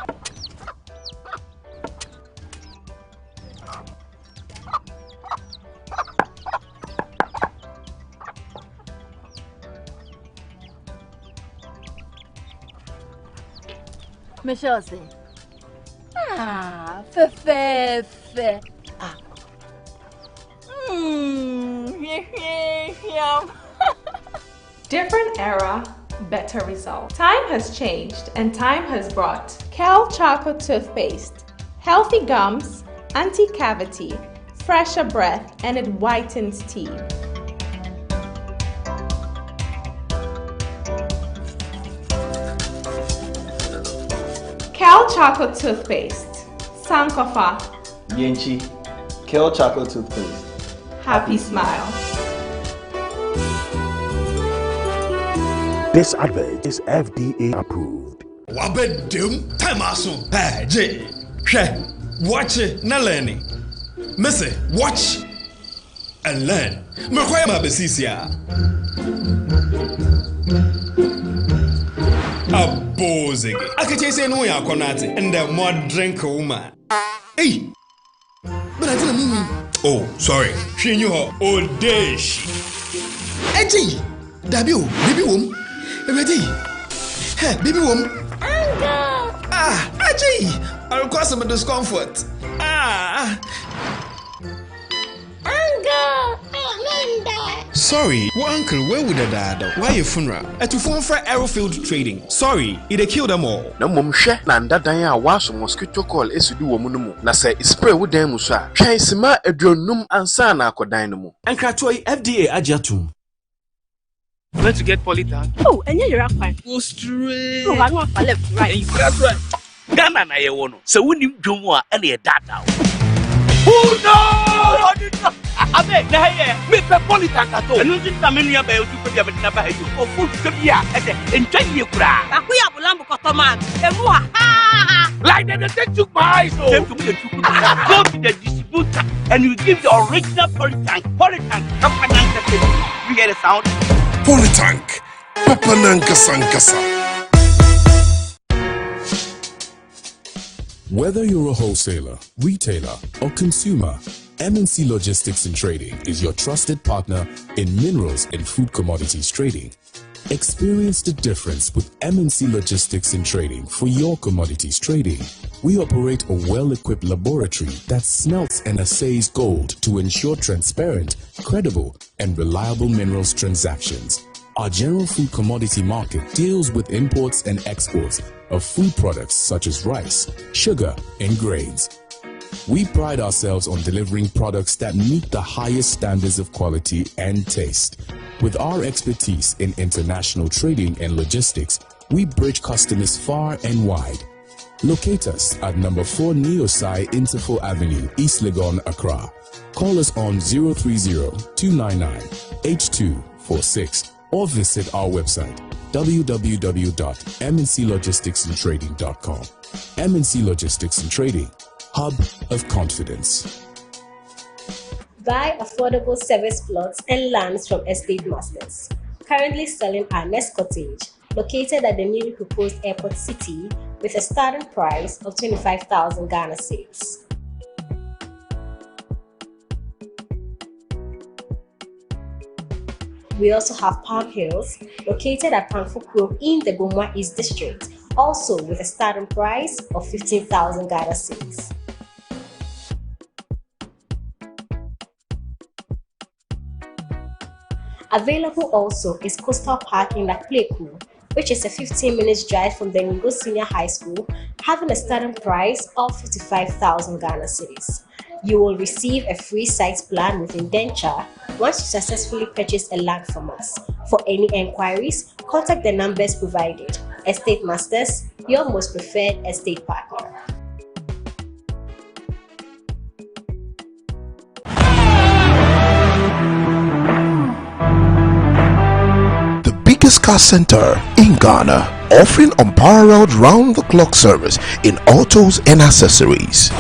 Michelle say. Fe. Different era, better result. Time has changed and time has brought Kel Choco Toothpaste, healthy gums, anti-cavity, fresher breath, and it whitens teeth. Kel Choco Toothpaste, Sankofa. Yenchi, Kel Choco Toothpaste. Happy smile. This advert is FDA approved. Wabedum time aso. Hey, J. Watch it, na learning. Missy, watch and learn. Mekwaya mabesisia. Abozing. Akache say no ya konate and the more drink woman. Hey. But I didn't mean. Oh, sorry. She knew her old days. Eji. Dabio, baby wom. Ready? Hey, baby wom. Ah, Eji. I'll cause some discomfort. Sorry, well, uncle, where would the dad? Why your funeral? At to phone for Aerofield Trading. Sorry, it killed them all. No mum share nanda danya was mosquito call esudu womunumu. Na say spray with them musa. Chaisima edronum ansana ko dynamo. And Kratoi FDA Ajatum. Where to get Polytank? Oh, and you're a fine. Go straight. Oh, I want to left, right. That's right. Ghana na ye wono. So we need Jumwa and ye data. Oh no! Abe, na here. Me pe Polytank ato. Enu ti ta menu ya ba you to be na ba you. O food to be ya. Ese enjoy ye kura. Akuya bulambo kotoman. Emua. Like they take took my eyes. Came to me the go to the distributor and you give the original Polytank. Polytank. We get a sound. Polytank. Papananka Sankasa. Whether you're a wholesaler, retailer, or consumer, MNC Logistics and Trading is your trusted partner in minerals and food commodities trading. Experience the difference with MNC Logistics and Trading for your commodities trading. We operate a well-equipped laboratory that smelts and assays gold to ensure transparent, credible, and reliable minerals transactions. Our general food commodity market deals with imports and exports of food products such as rice, sugar, and grains. We pride ourselves on delivering products that meet the highest standards of quality and taste. With our expertise in international trading and logistics, we bridge customers far and wide. Locate us at number 4 Neosai Interfo Avenue, East Legon, Accra. Call us on 030-299-8246 or visit our website www.mnclogisticsandtrading.com. MNC Logistics and Trading, hub of confidence. Buy affordable service plots and lands from Estate Masters. Currently selling our Nest Cottage, located at the newly proposed Airport City, with a starting price of 25,000 Ghana cedis. We also have Palm Hills, located at Panfukro in the Bomwa East District, also with a starting price of 15,000 Ghana cedis. Available also is Coastal Park in Lakleku, which is a 15-minute drive from the Ningo Senior High School, having a starting price of 55,000 Ghana cedis. You will receive a free site plan with indenture once you successfully purchase a land from us. For any enquiries, contact the numbers provided. Estate Masters, your most preferred estate partner. Biggest car center in Ghana, offering unparalleled round-the-clock service in autos and accessories.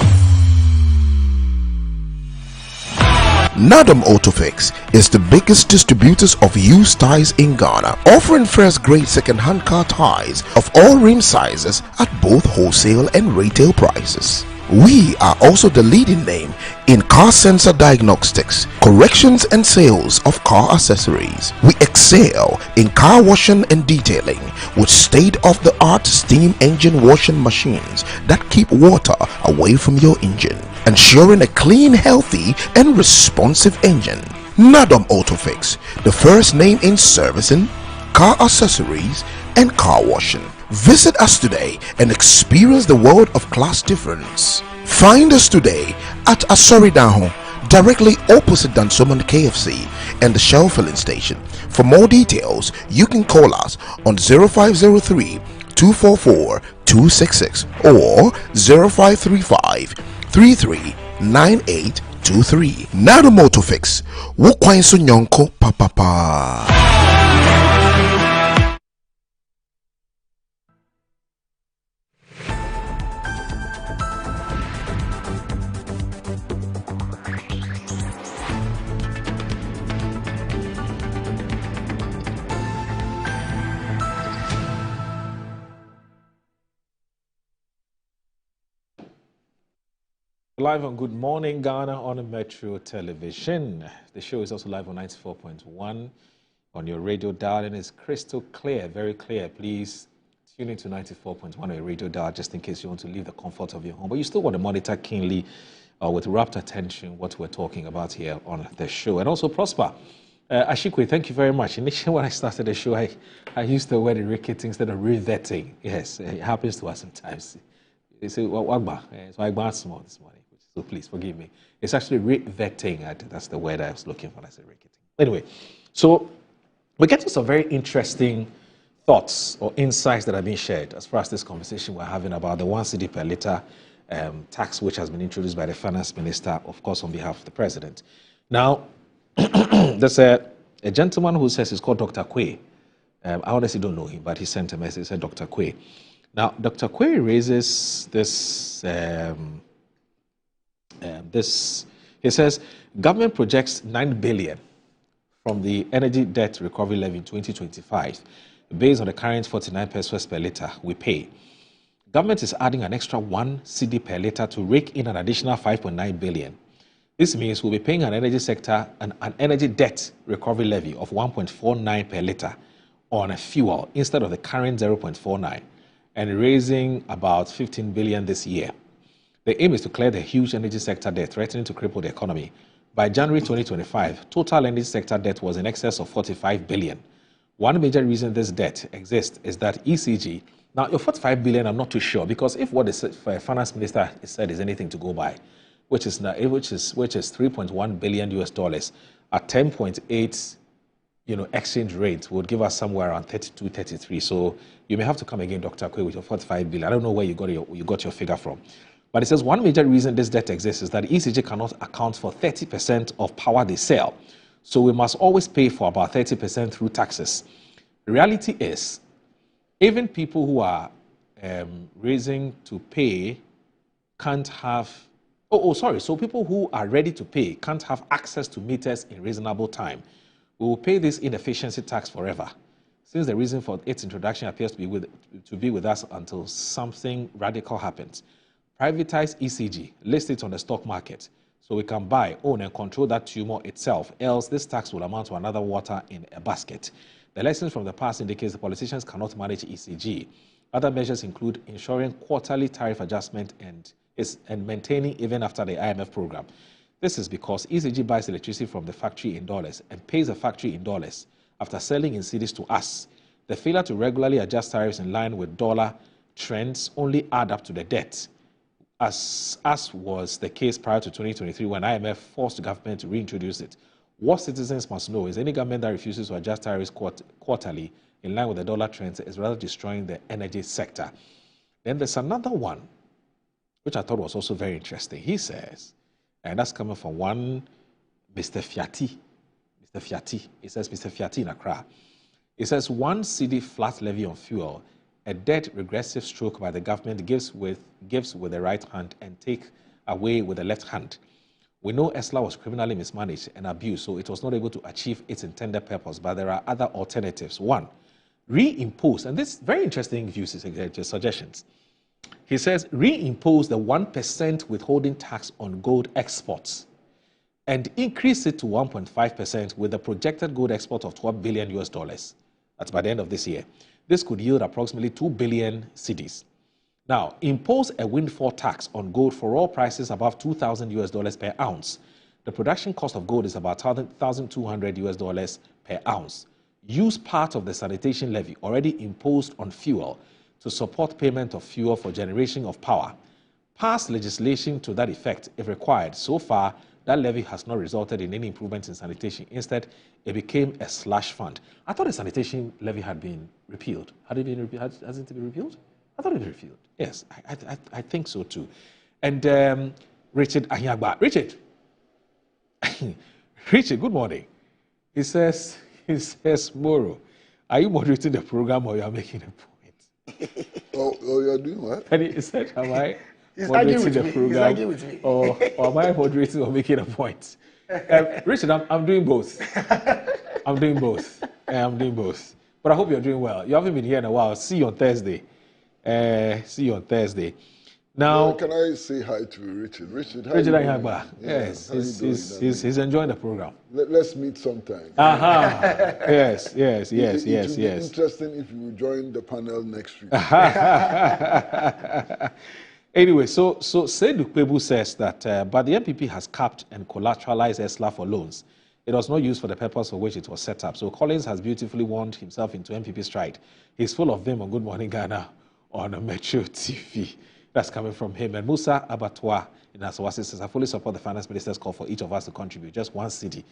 Nadam Autofix is the biggest distributors of used tires in Ghana, offering first-grade second-hand car tires of all rim sizes at both wholesale and retail prices. We are also the leading name in car sensor diagnostics, corrections and sales of car accessories. We excel in car washing and detailing with state-of-the-art steam engine washing machines that keep water away from your engine, ensuring a clean, healthy and responsive engine. Nadam Autofix, the first name in servicing, car accessories and car washing. Visit us today and experience the world of class difference. Find us today at Asoridaho, directly opposite Dansoman KFC and the Shell filling station. For more details, you can call us on 0503 244 266 or 0535 339823. Nadam Autofix, Wukwain Sunyonko Papa. Live on Good Morning Ghana on Metro Television. The show is also live on 94.1 on your radio dial, and it's crystal clear, very clear. Please tune into 94.1 on your radio dial just in case you want to leave the comfort of your home, but you still want to monitor keenly with rapt attention what we're talking about here on the show. And also Prosper. Ashikwe, thank you very much. Initially when I started the show, I used the word re-rating instead of re-vetting. Yes, it happens to us sometimes. They say, well, Wagba. So I got small this morning. So please forgive me. It's actually re-vetting. That's the word I was looking for. I said re-vetting. Anyway, so we're getting some very interesting thoughts or insights that are being shared as far as this conversation we're having about the 1 cedi per litre tax, which has been introduced by the finance minister, of course, on behalf of the president. Now, there's a gentleman who says he's called Dr. Kwe. I honestly don't know him, but he sent a message. He said Dr. Kwe. Now, Dr. Kwe raises this. He says, government projects 9 billion from the energy debt recovery levy in 2025, based on the current 49 pesos per litre we pay. Government is adding an extra 1 cedi per litre to rake in an additional 5.9 billion. This means we'll be paying an energy sector an energy debt recovery levy of 1.49 per litre on a fuel instead of the current 0.49, and raising about 15 billion this year. The aim is to clear the huge energy sector debt threatening to cripple the economy. By January 2025, total energy sector debt was in excess of 45 billion. One major reason this debt exists is that ECG, now your 45 billion, I'm not too sure, because if what the finance minister said is anything to go by, which is 3.1 billion US dollars at 10.8 exchange rate would give us somewhere around 32, 33. So you may have to come again, Dr. Kwe, with your 45 billion. I don't know where you got your figure from. But it says one major reason this debt exists is that ECG cannot account for 30% of power they sell. So we must always pay for about 30% through taxes. The reality is, even people who are raising to pay can't have, so people who are ready to pay can't have access to meters in reasonable time. We will pay this inefficiency tax forever, since the reason for its introduction appears to be with us until something radical happens. Privatize ECG, list it on the stock market, so we can buy, own, and control that tumor itself, else this tax will amount to another water in a basket. The lessons from the past indicates the politicians cannot manage ECG. Other measures include ensuring quarterly tariff adjustment and maintaining even after the IMF program. This is because ECG buys electricity from the factory in dollars and pays the factory in dollars after selling in cedis to us. The failure to regularly adjust tariffs in line with dollar trends only add up to the debt, as was the case prior to 2023 when IMF forced the government to reintroduce it. What citizens must know is any government that refuses to adjust tariffs quarterly in line with the dollar trends is rather destroying the energy sector. Then there's another one, which I thought was also very interesting. He says, and that's coming from one Mr. Fiati. Mr. Fiati. It says, Mr. Fiati in Accra. It says, 1 cedi flat levy on fuel, a dead regressive stroke by the government gives with the right hand and take away with the left hand. We know ESLA was criminally mismanaged and abused, so it was not able to achieve its intended purpose, but there are other alternatives. 1, reimpose, and this very interesting views, suggestions. He says, reimpose the 1% withholding tax on gold exports and increase it to 1.5% with a projected gold export of $12 billion. That's by the end of this year. This could yield approximately 2 billion cedis. Now, impose a windfall tax on gold for all prices above $2,000 per ounce. The production cost of gold is about $1,200 per ounce. Use part of the sanitation levy already imposed on fuel to support payment of fuel for generation of power. Pass legislation to that effect if required. So far, that levy has not resulted in any improvements in sanitation. Instead, it became a slush fund. I thought the sanitation levy had been repealed. Had it been repealed? Hasn't it been repealed? I thought it was repealed. Yes, I think so too. And Richard Anyagba. Richard. Richard, good morning. He says, Moro, are you moderating the program or you are making a point? Oh, you're doing what? And he said, am I He's moderating arguing the with me. He's program arguing with me. or am I moderating or making a point? Richard, I'm doing both. I'm doing both. I'm doing both. But I hope you're doing well. You haven't been here in a while. See you on Thursday. See you on Thursday. Now, can I say hi to Richard? Richard, how Richard you doing? Anyagba. Yes, how you doing, he's enjoying the program. Let's meet sometime. Yes. It would be interesting if you would join the panel next week. Anyway, so Seydou Kpebu says that, but the MPP has capped and collateralized ESLA for loans. It was not used for the purpose for which it was set up. So Collins has beautifully warned himself into MPP stride. He's full of vim on Good Morning Ghana on Metro TV. That's coming from him. And Musa Abattoir in Asawasi says, I fully support the finance minister's call for each of us to contribute just 1 cedi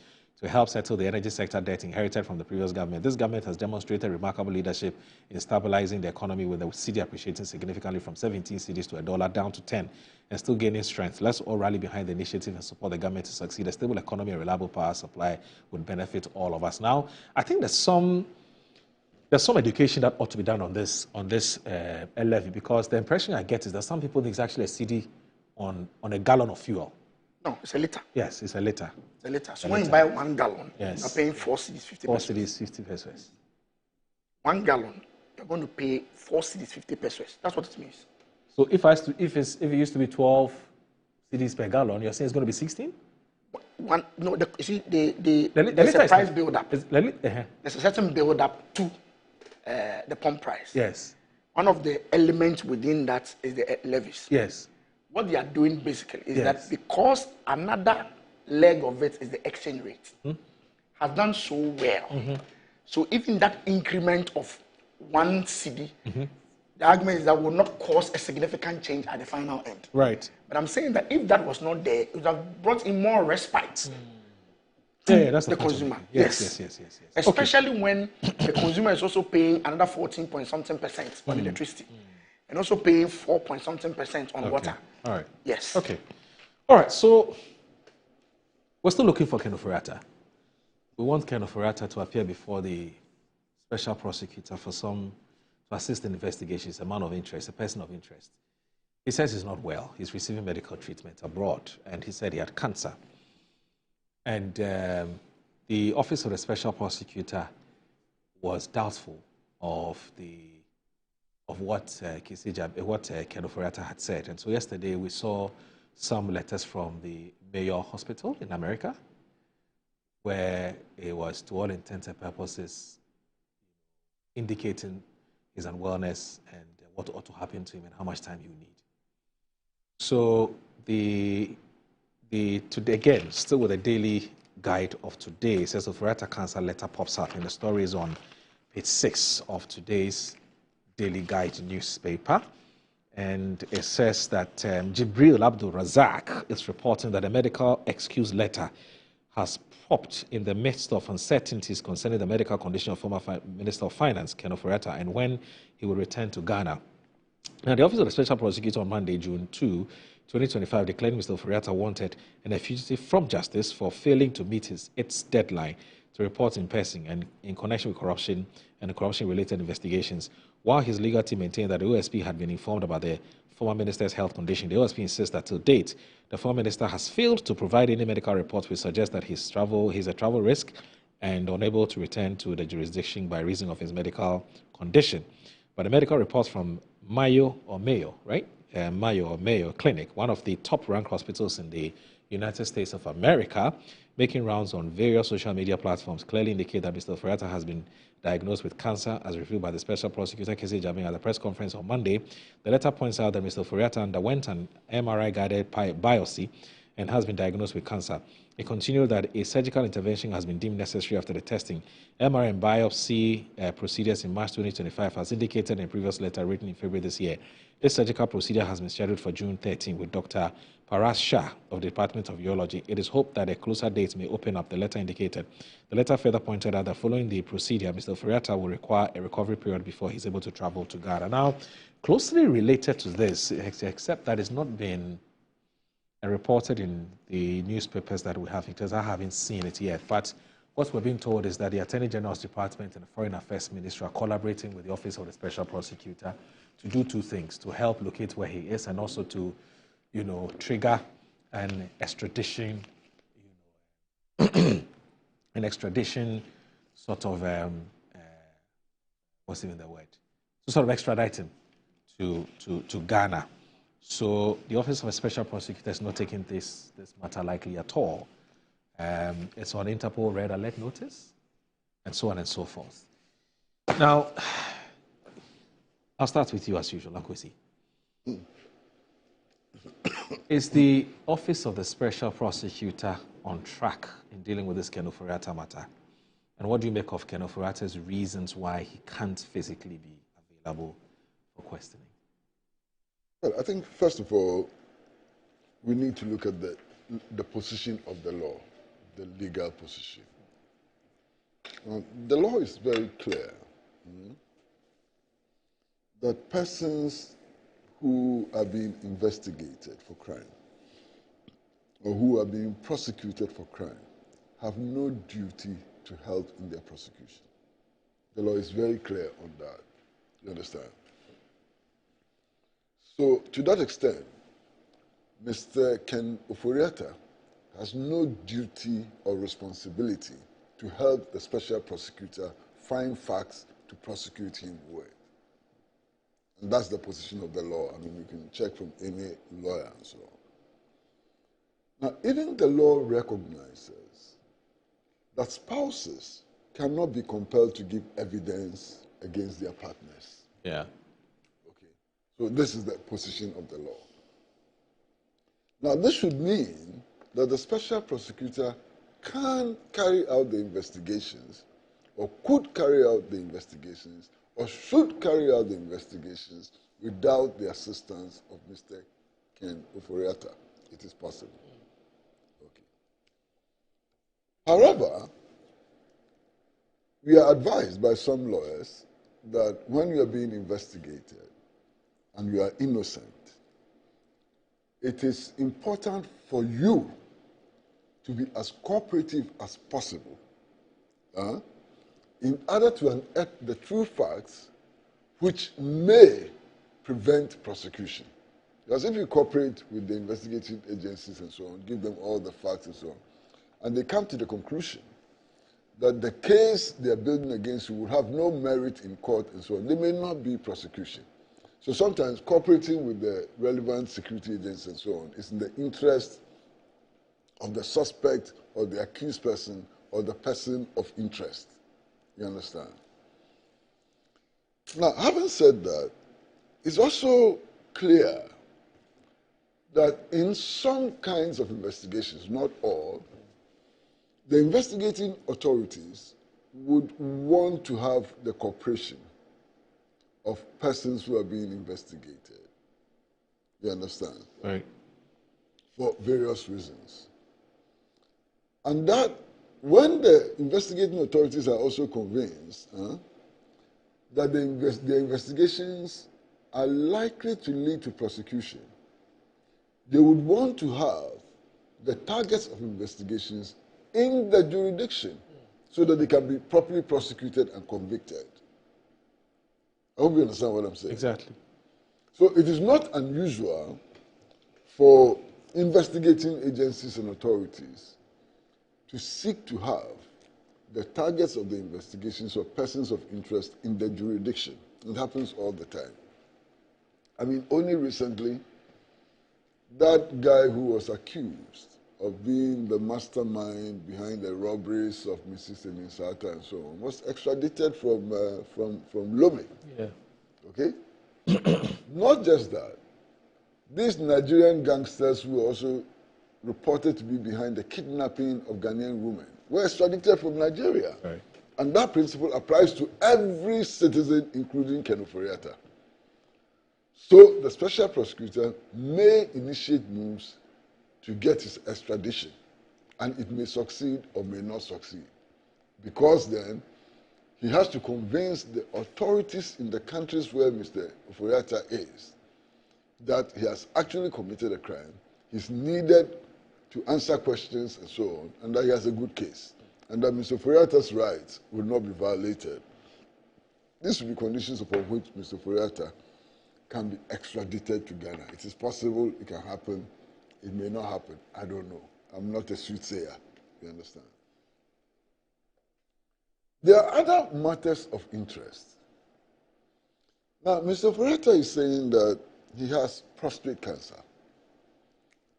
to help settle the energy sector debt inherited from the previous government. This government has demonstrated remarkable leadership in stabilizing the economy, with the cedi appreciating significantly from 17 cedis to $1 down to 10 and still gaining strength. Let's all rally behind the initiative and support the government to succeed. A stable economy and reliable power supply would benefit all of us. Now, I think there's some education that ought to be done on this levy, because the impression I get is that some people think it's actually a cedi on a gallon of fuel. No, it's a liter. Yes, it's a liter. It's a liter. So when you buy 1 gallon, yes, you're paying 4 cedis 50 4 pesos. 4 cedis 50 pesos. 1 gallon, you're going to pay 4 cedis 50 pesos. That's what it means. So if it used to be 12 cedis per gallon, you're saying it's going to be 16? No, you see, there's a price build-up. There's a certain build-up to the pump price. Yes. One of the elements within that is the levies. Yes. What they are doing basically is that because another leg of it is the exchange rate, has done so well. So even that increment of 1 cedi, the argument is that will not cause a significant change at the final end. Right. But I'm saying that if that was not there, it would have brought in more respite that's the consumer. Yes. Especially when the consumer is also paying another 14% on electricity, and also paying 4% on water. All right. Yes. Okay. All right. So we're still looking for Ken Ofori-Atta. We want Ken Ofori-Atta to appear before the special prosecutor to assist in investigations. A man of interest, a person of interest. He says he's not well. He's receiving medical treatment abroad, and he said he had cancer. And the office of the special prosecutor was doubtful of what Ken Ofori-Atta had said. And so yesterday we saw some letters from the Mayo Hospital in America, where it was, to all intents and purposes, indicating his unwellness and what ought to happen to him and how much time he will need. So the today again, still with the daily guide of today, it says the Oforiatta cancer letter pops up, and the story is on page 6 of today's daily guide newspaper. And it says that Jibril Abdul Razak is reporting that a medical excuse letter has popped in the midst of uncertainties concerning the medical condition of former Minister of Finance, Ken Oforiatta, and when he will return to Ghana. Now, the Office of the Special Prosecutor on Monday, June 2, 2025, declared Mr. Oforiatta wanted and a fugitive from justice for failing to meet its deadline to report in person and in connection with corruption and corruption-related investigations. While his legal team maintained that the OSP had been informed about the former minister's health condition, the OSP insists that to date, the former minister has failed to provide any medical reports which suggest that he's a travel risk and unable to return to the jurisdiction by reason of his medical condition. But the medical reports from Mayo Clinic, one of the top-ranked hospitals in the United States of America, making rounds on various social media platforms, clearly indicate that Mr. Oforiatta has been diagnosed with cancer, as revealed by the Special Prosecutor Kese Jammeh at the press conference on Monday. The letter points out that Mr. Oforiatta underwent an MRI-guided biopsy and has been diagnosed with cancer. It continued that a surgical intervention has been deemed necessary after the testing. MRI and biopsy procedures in March 2025 as indicated in a previous letter written in February this year. This surgical procedure has been scheduled for June 13 with Dr. Paras Shah of the Department of Urology. It is hoped that a closer date may open up, the letter indicated. The letter further pointed out that following the procedure, Mr. Oforiatta will require a recovery period before he's able to travel to Ghana. Now, closely related to this, except that it's not been reported in the newspapers that we have, because I haven't seen it yet, but what we're being told is that the Attorney General's Department and the Foreign Affairs Ministry are collaborating with the Office of the Special Prosecutor to do two things: to help locate where he is, and also to, trigger an extradition, sort of, what's even the word? To sort of extradite him to Ghana. So the Office of a Special Prosecutor is not taking this matter lightly at all. It's on Interpol Red Alert Notice, and so on and so forth. Now, I'll start with you as usual, Akwesi. Is the Office of the Special Prosecutor on track in dealing with this Ken Oforiatta matter? And what do you make of Ken Oforiatta's reasons why he can't physically be available for questioning? Well, I think, first of all, we need to look at the position of the law, the legal position. The law is very clear that persons who are being investigated for crime or who are being prosecuted for crime have no duty to help in their prosecution. The law is very clear on that. You understand? So, to that extent, Mr. Ken Oforiatta has no duty or responsibility to help the special prosecutor find facts to prosecute him with. And that's the position of the law. I mean, you can check from any lawyer and so on. Now, even the law recognizes that spouses cannot be compelled to give evidence against their partners. Yeah. So this is the position of the law. Now, this should mean that the special prosecutor can carry out the investigations, or could carry out the investigations, or should carry out the investigations without the assistance of Mr. Ken Oforiatta. It is possible. Okay. However, we are advised by some lawyers that when you are being investigated, and you are innocent, it is important for you to be as cooperative as possible in order to unearth the true facts which may prevent prosecution. Because if you cooperate with the investigative agencies and so on, give them all the facts and so on, and they come to the conclusion that the case they are building against you will have no merit in court and so on, there may not be prosecution. So sometimes cooperating with the relevant security agents and so on is in the interest of the suspect or the accused person or the person of interest. You understand? Now, having said that, it's also clear that in some kinds of investigations, not all, the investigating authorities would want to have the cooperation of persons who are being investigated. You understand? Right. For various reasons. And that, when the investigating authorities are also convinced that the investigations are likely to lead to prosecution, they would want to have the targets of investigations in the jurisdiction so that they can be properly prosecuted and convicted. I hope you understand what I'm saying. Exactly. So it is not unusual for investigating agencies and authorities to seek to have the targets of the investigations or persons of interest in the jurisdiction. It happens all the time. I mean, only recently, that guy who was accused of being the mastermind behind the robberies of Mrs. Eminsata and so on was extradited from Lomé. Yeah. Okay? Not just that. These Nigerian gangsters who were also reported to be behind the kidnapping of Ghanaian women were extradited from Nigeria. Right. And that principle applies to every citizen, including Ken Ofori-Atta. So the special prosecutor may initiate moves to get his extradition, and it may succeed or may not succeed, because then he has to convince the authorities in the countries where Mr. Ofori-Atta is that he has actually committed a crime, he's needed to answer questions and so on, and that he has a good case, and that Mr. Ofori-Atta's rights will not be violated. These will be conditions upon which Mr. Ofori-Atta can be extradited to Ghana. It is possible, it can happen, it may not happen, I don't know. I'm not a soothsayer, you understand? There are other matters of interest. Now, Mr. Ofori-Atta is saying that he has prostate cancer.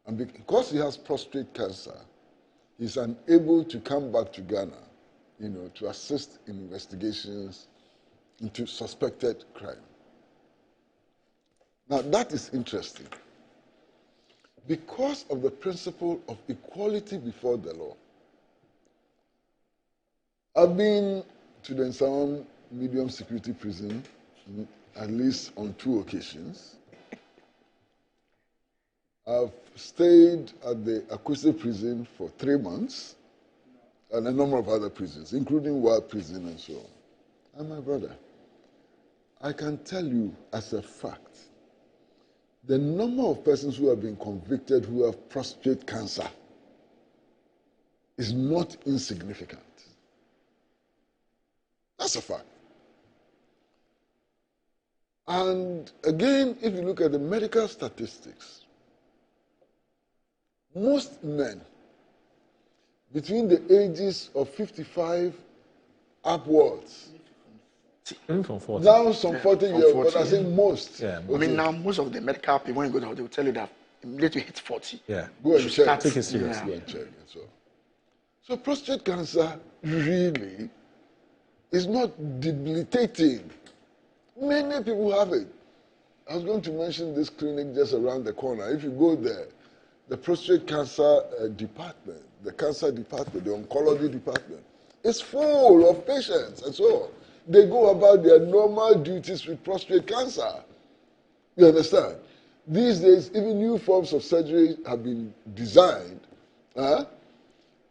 And because he has prostate cancer, he's unable to come back to Ghana, to assist in investigations into suspected crime. Now, that is interesting. Because of the principle of equality before the law, I've been to the Nsawam medium security prison at least on 2 occasions. I've stayed at the Akuse prison for 3 months and a number of other prisons, including Wa prison and so on. And my brother, I can tell you as a fact, the number of persons who have been convicted who have prostate cancer is not insignificant. That's a fact. And again, if you look at the medical statistics, most men between the ages of 55 upwards, from 40. Now some 40 years, but I say most. Yeah, I mean, now most of the medical people, when you go to they will tell you that immediately you hit 40. Yeah. Go and check. Take it serious. Go and check. And so prostate cancer really is not debilitating. Many people have it. I was going to mention this clinic just around the corner. If you go there, the prostate cancer department, the cancer department, the oncology department, is full of patients and so on. They go about their normal duties with prostate cancer. You understand? These days, even new forms of surgery have been designed,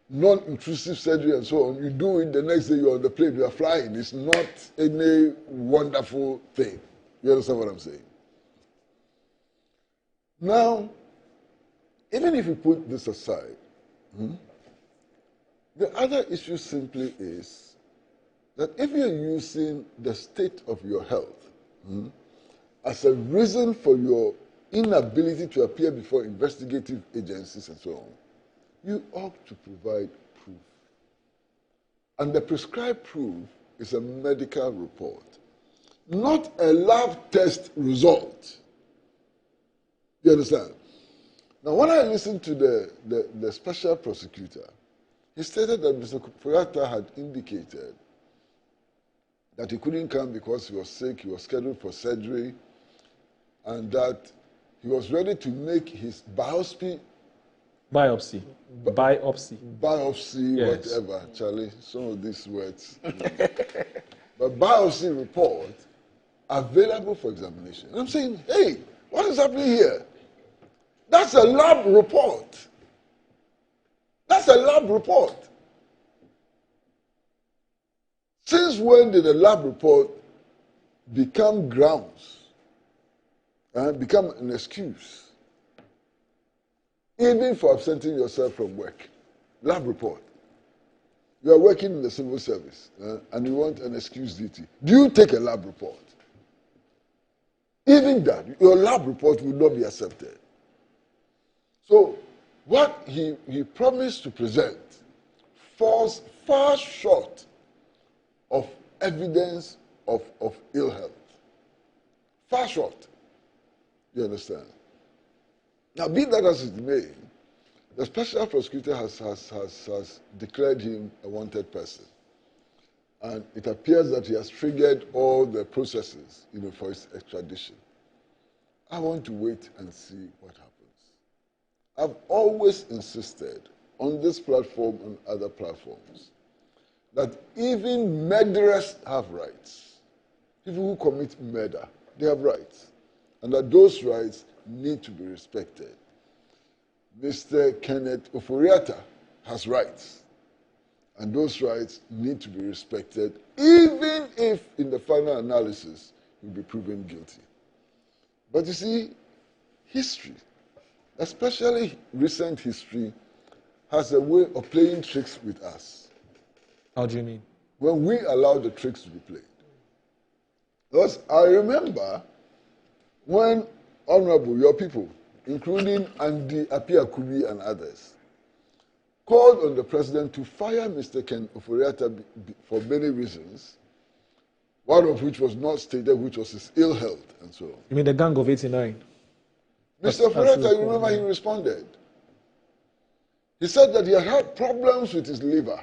non-intrusive surgery and so on. You do it, the next day you're on the plane, you are flying. It's not any wonderful thing. You understand what I'm saying? Now, even if you put this aside, the other issue simply is that if you're using the state of your health as a reason for your inability to appear before investigative agencies and so on, you ought to provide proof. And the prescribed proof is a medical report, not a lab test result. You understand? Now, when I listened to the special prosecutor, he stated that Mr. Ofori-Atta had indicated that he couldn't come because he was sick, he was scheduled for surgery, and that he was ready to make his biopsy, yes. whatever, Charlie, some of these words. But biopsy report available for examination. And I'm saying, hey, what is happening here? That's a lab report. That's a lab report. Since when did a lab report become grounds and become an excuse, even for absenting yourself from work? Lab report. You are working in the civil service and you want an excuse duty. Do you take a lab report? Even that, your lab report will not be accepted. So, what he promised to present falls far short of evidence of ill health. Far short. You understand? Now, be that as it may, the special prosecutor has declared him a wanted person. And it appears that he has triggered all the processes, for his extradition. I want to wait and see what happens. I've always insisted on this platform and other platforms that even murderers have rights. People who commit murder, they have rights. And that those rights need to be respected. Mr. Kenneth Ofori-Atta has rights. And those rights need to be respected, even if in the final analysis he will be proven guilty. But you see, history, especially recent history, has a way of playing tricks with us. How do you mean? When we allow the tricks to be played. Because I remember when Honorable, your people, including Andy Appiah-Kubi and others, called on the president to fire Mr. Ken Ofori-Atta for many reasons, one of which was not stated, which was his ill health and so on. You mean the gang of 89? Mr. Ofori-Atta, you remember he responded. He said that he had problems with his liver.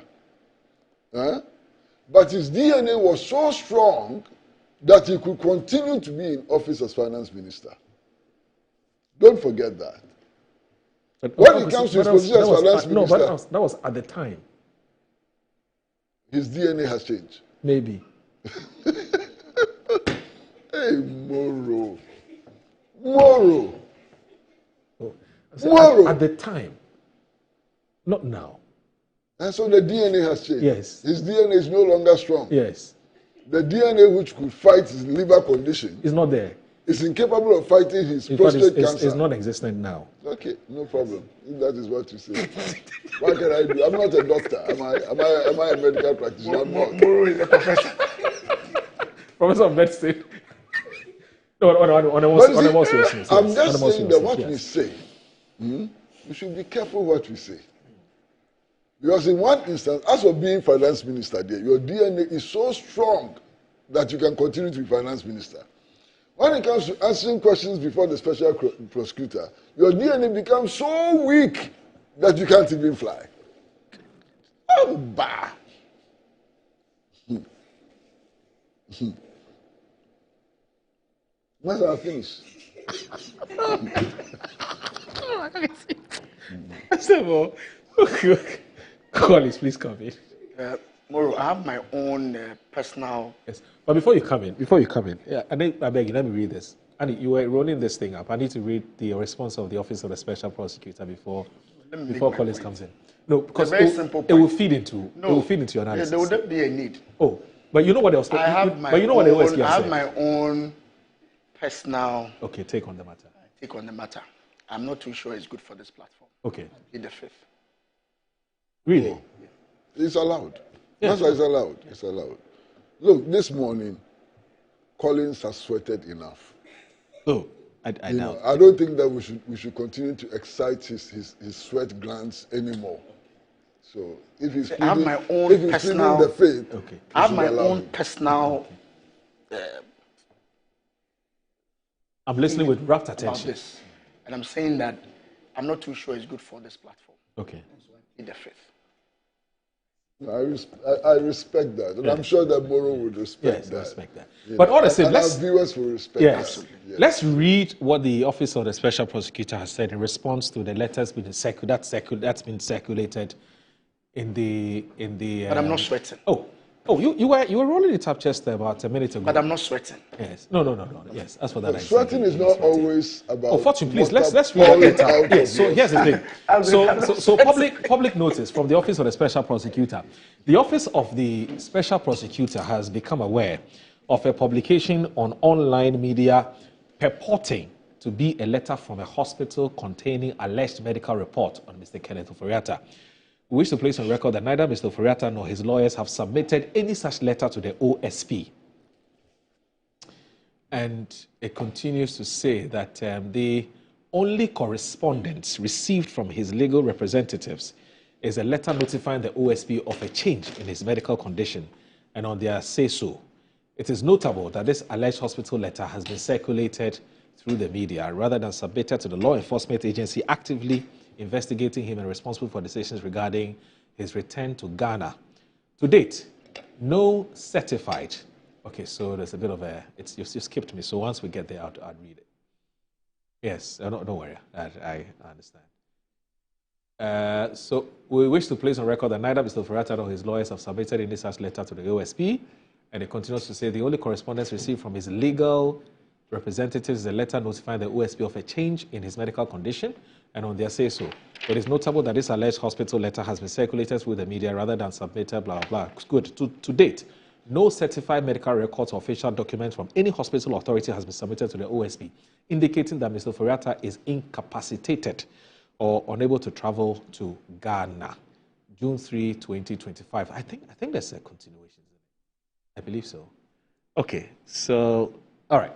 But his DNA was so strong that he could continue to be in office as finance minister. Don't forget that. But when it comes to his position as finance minister... No, but that was at the time. His DNA has changed. Maybe. Hey, Moro. Moro. At the time. Not now. And so the DNA has changed. Yes. His DNA is no longer strong. Yes. The DNA which could fight his liver condition is not there. Is incapable of fighting his prostate cancer. It's not existent now. Okay, no problem. If that is what you say. What can I do? I'm not a doctor. Am I a medical practitioner? Moro is a professor. Professor of medicine. On a more seriousness. I'm just saying that what we say, we should be careful what we say. Because in one instance, as for being finance minister there, your DNA is so strong that you can continue to be finance minister. When it comes to answering questions before the special prosecutor, your DNA becomes so weak that you can't even fly. Bah. Once I finish. Colleagues, please come in. Moro, I have my own personal... Yes, but before you come in, yeah, I beg you, let me read this. Andy, you were rolling this thing up. I need to read the response of the Office of the Special Prosecutor before Collins comes in. No, because it will feed into your analysis. There would be a need. Oh, but you know what else? I have my own personal... Okay, take on the matter. Take on the matter. I'm not too sure it's good for this platform. Okay. In the fifth. Really? It's allowed. Yeah. That's why it's allowed. It's allowed. Look, this morning, Collins has sweated enough. Oh, I doubt. I don't think that we should continue to excite his sweat glands anymore. So if he's feeling, I have my own personal the faith, okay. I have my own personal. I'm listening with rapt attention. This, and I'm saying that I'm not too sure it's good for this platform. Okay. In the fifth. I respect that, and I'm sure that Moro would respect that. Respect that. You But know, honestly, and our viewers will respect that. Absolutely. Yes. Let's read what the Office of the Special Prosecutor has said in response to the letters that's been circulated in the. But I'm not sweating. You were rolling it up just about a minute ago. But I'm not sweating. Yes. No. Yes, that's what that Sweating is not always about. Oh, Fortune, please let's read it out. Yes. So here's the thing. So public notice from the Office of the Special Prosecutor. The Office of the Special Prosecutor has become aware of a publication on online media purporting to be a letter from a hospital containing alleged medical report on Mr. Kenneth Ofori-Atta. We wish to place on record that neither Mr. Ofori-Atta nor his lawyers have submitted any such letter to the OSP. And it continues to say that the only correspondence received from his legal representatives is a letter notifying the OSP of a change in his medical condition, and on their say-so. It is notable that this alleged hospital letter has been circulated through the media rather than submitted to the law enforcement agency actively investigating him and responsible for decisions regarding his return to Ghana. To date, no certified. Okay, so there's a bit of a. You skipped me. So once we get there, I'll read it. Yes, don't worry. I understand. So we wish to place on record that neither Mr. Ofori-Atta nor his lawyers have submitted any such letter to the OSP, and it continues to say the only correspondence received from his legal representatives is a letter notifying the OSP of a change in his medical condition, and on their say-so. It is notable that this alleged hospital letter has been circulated through the media rather than submitted, blah, blah, blah. Good. To date, no certified medical records or official documents from any hospital authority has been submitted to the OSP, indicating that Mr. Ofori-Atta is incapacitated or unable to travel to Ghana. June 3, 2025. I think there's a continuation. I believe so. Okay, so, all right.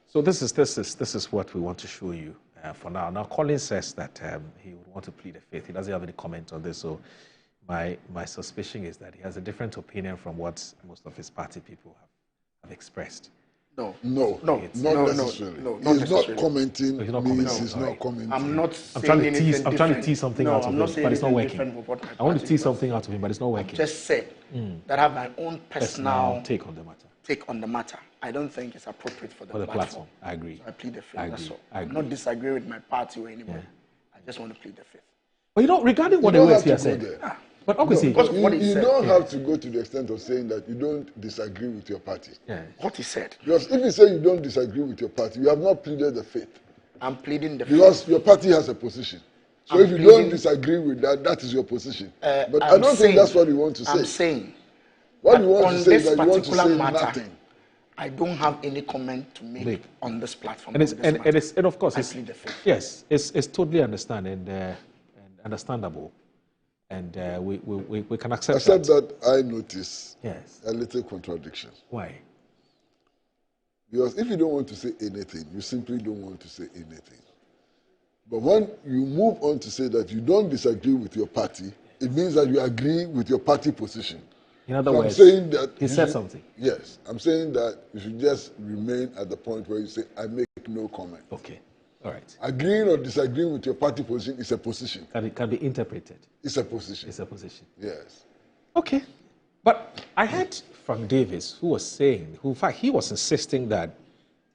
So this is what we want to show you for now. Now, Colin says that he would want to plead the fifth. He doesn't have any comment on this, so my suspicion is that he has a different opinion from what most of his party people have expressed. No, not necessarily. He's not commenting. He's not commenting. I'm not. I'm trying to tease something out of him, but it's not working. I want to tease something out of him, but it's not working. Just said that I have my own personal take on the matter. I don't think it's appropriate for the platform. I agree. So I plead the fifth. That's all. I'm not disagreeing with my party or anybody. Yeah. I just want to plead the fifth. But regarding what the OSP said. But obviously, you don't have to go to the extent of saying that you don't disagree with your party. Yeah. What he said. Because if you say you don't disagree with your party, you have not pleaded the fifth. I'm pleading the fifth. Because your party has a position. So if you don't disagree with that, that is your position. But I don't think that's what you want to say. I'm saying. What you want to say is that you want to say nothing. I don't have any comment to make on this platform. And of course, it's totally understandable. And we can accept Except that I notice a little contradiction. Why? Because if you don't want to say anything, you simply don't want to say anything. But when you move on to say that you don't disagree with your party, it means that you agree with your party position. In other words, I'm saying that he said something. Yes. I'm saying that you should just remain at the point where you say, I make no comment. Okay. All right. Agreeing or disagreeing with your party position is a position. Can be interpreted. It's a position. It's a position. Yes. Okay. But I heard from Davis, who was saying, in fact, he was insisting that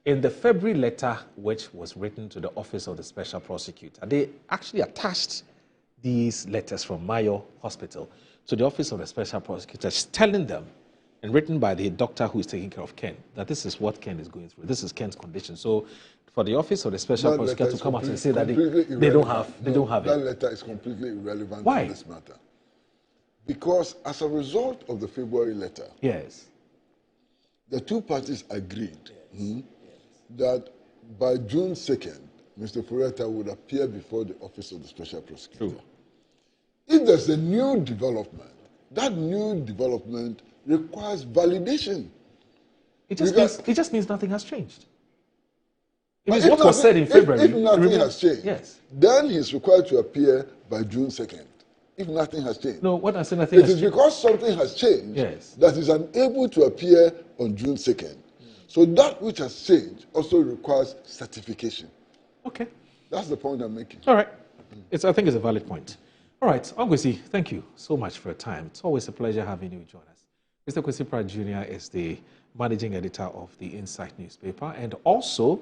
in the February letter, which was written to the Office of the Special Prosecutor, they actually attached these letters from Mayo Hospital to the Office of the Special Prosecutor, telling them, and written by the doctor who is taking care of Ken, that this is what Ken is going through. This is Ken's condition. So for the Office of the Special Prosecutor to come out and say that they don't have it. That letter is completely irrelevant to this matter. Because as a result of the February letter, the two parties agreed that by June 2nd, Mr. Ofori-Atta would appear before the Office of the Special Prosecutor. True. If there's a new development, that new development requires validation. It just means nothing has changed. It means what was said in February. If nothing has changed, then he's required to appear by June 2nd. If nothing has changed. No, what I said, nothing has changed. It is because something has changed that he's unable to appear on June 2nd. So that which has changed also requires certification. Okay. That's the point I'm making. All right. I think it's a valid point. All right, Kwesi, thank you so much for your time. It's always a pleasure having you join us. Mr. Kwesi Pratt Jr. is the managing editor of the Insight newspaper, and also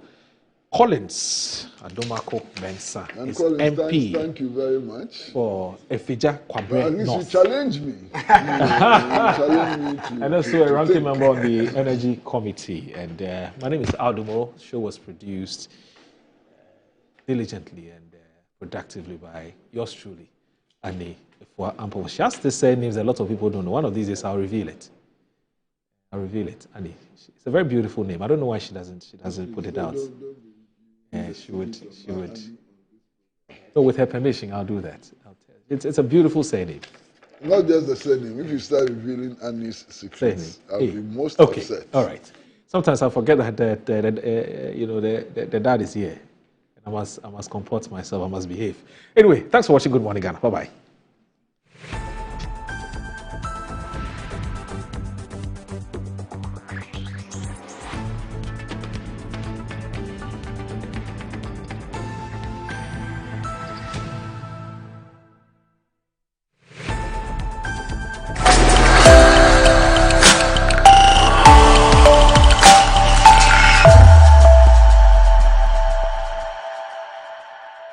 Collins Adomako Mensah is Collins, MP. Thank you very much. For Efija Kwabre At least North. you challenge me. You challenge me to, and also a ranking member on the Energy Committee. And my name is Aldumo. The show was produced diligently and productively by yours truly, Annie. For Ampo. She has to say names a lot of people don't know. One of these days I'll reveal it. Annie. It's a very beautiful name. I don't know why she doesn't put it out. She would. So with her permission, I'll do that. It's a beautiful surname. Not just the surname. If you start revealing Annie's secrets, I'll be most upset. All right. Sometimes I forget that the dad is here. I must comport myself. I must behave. Anyway, thanks for watching Good Morning Ghana. Bye-bye.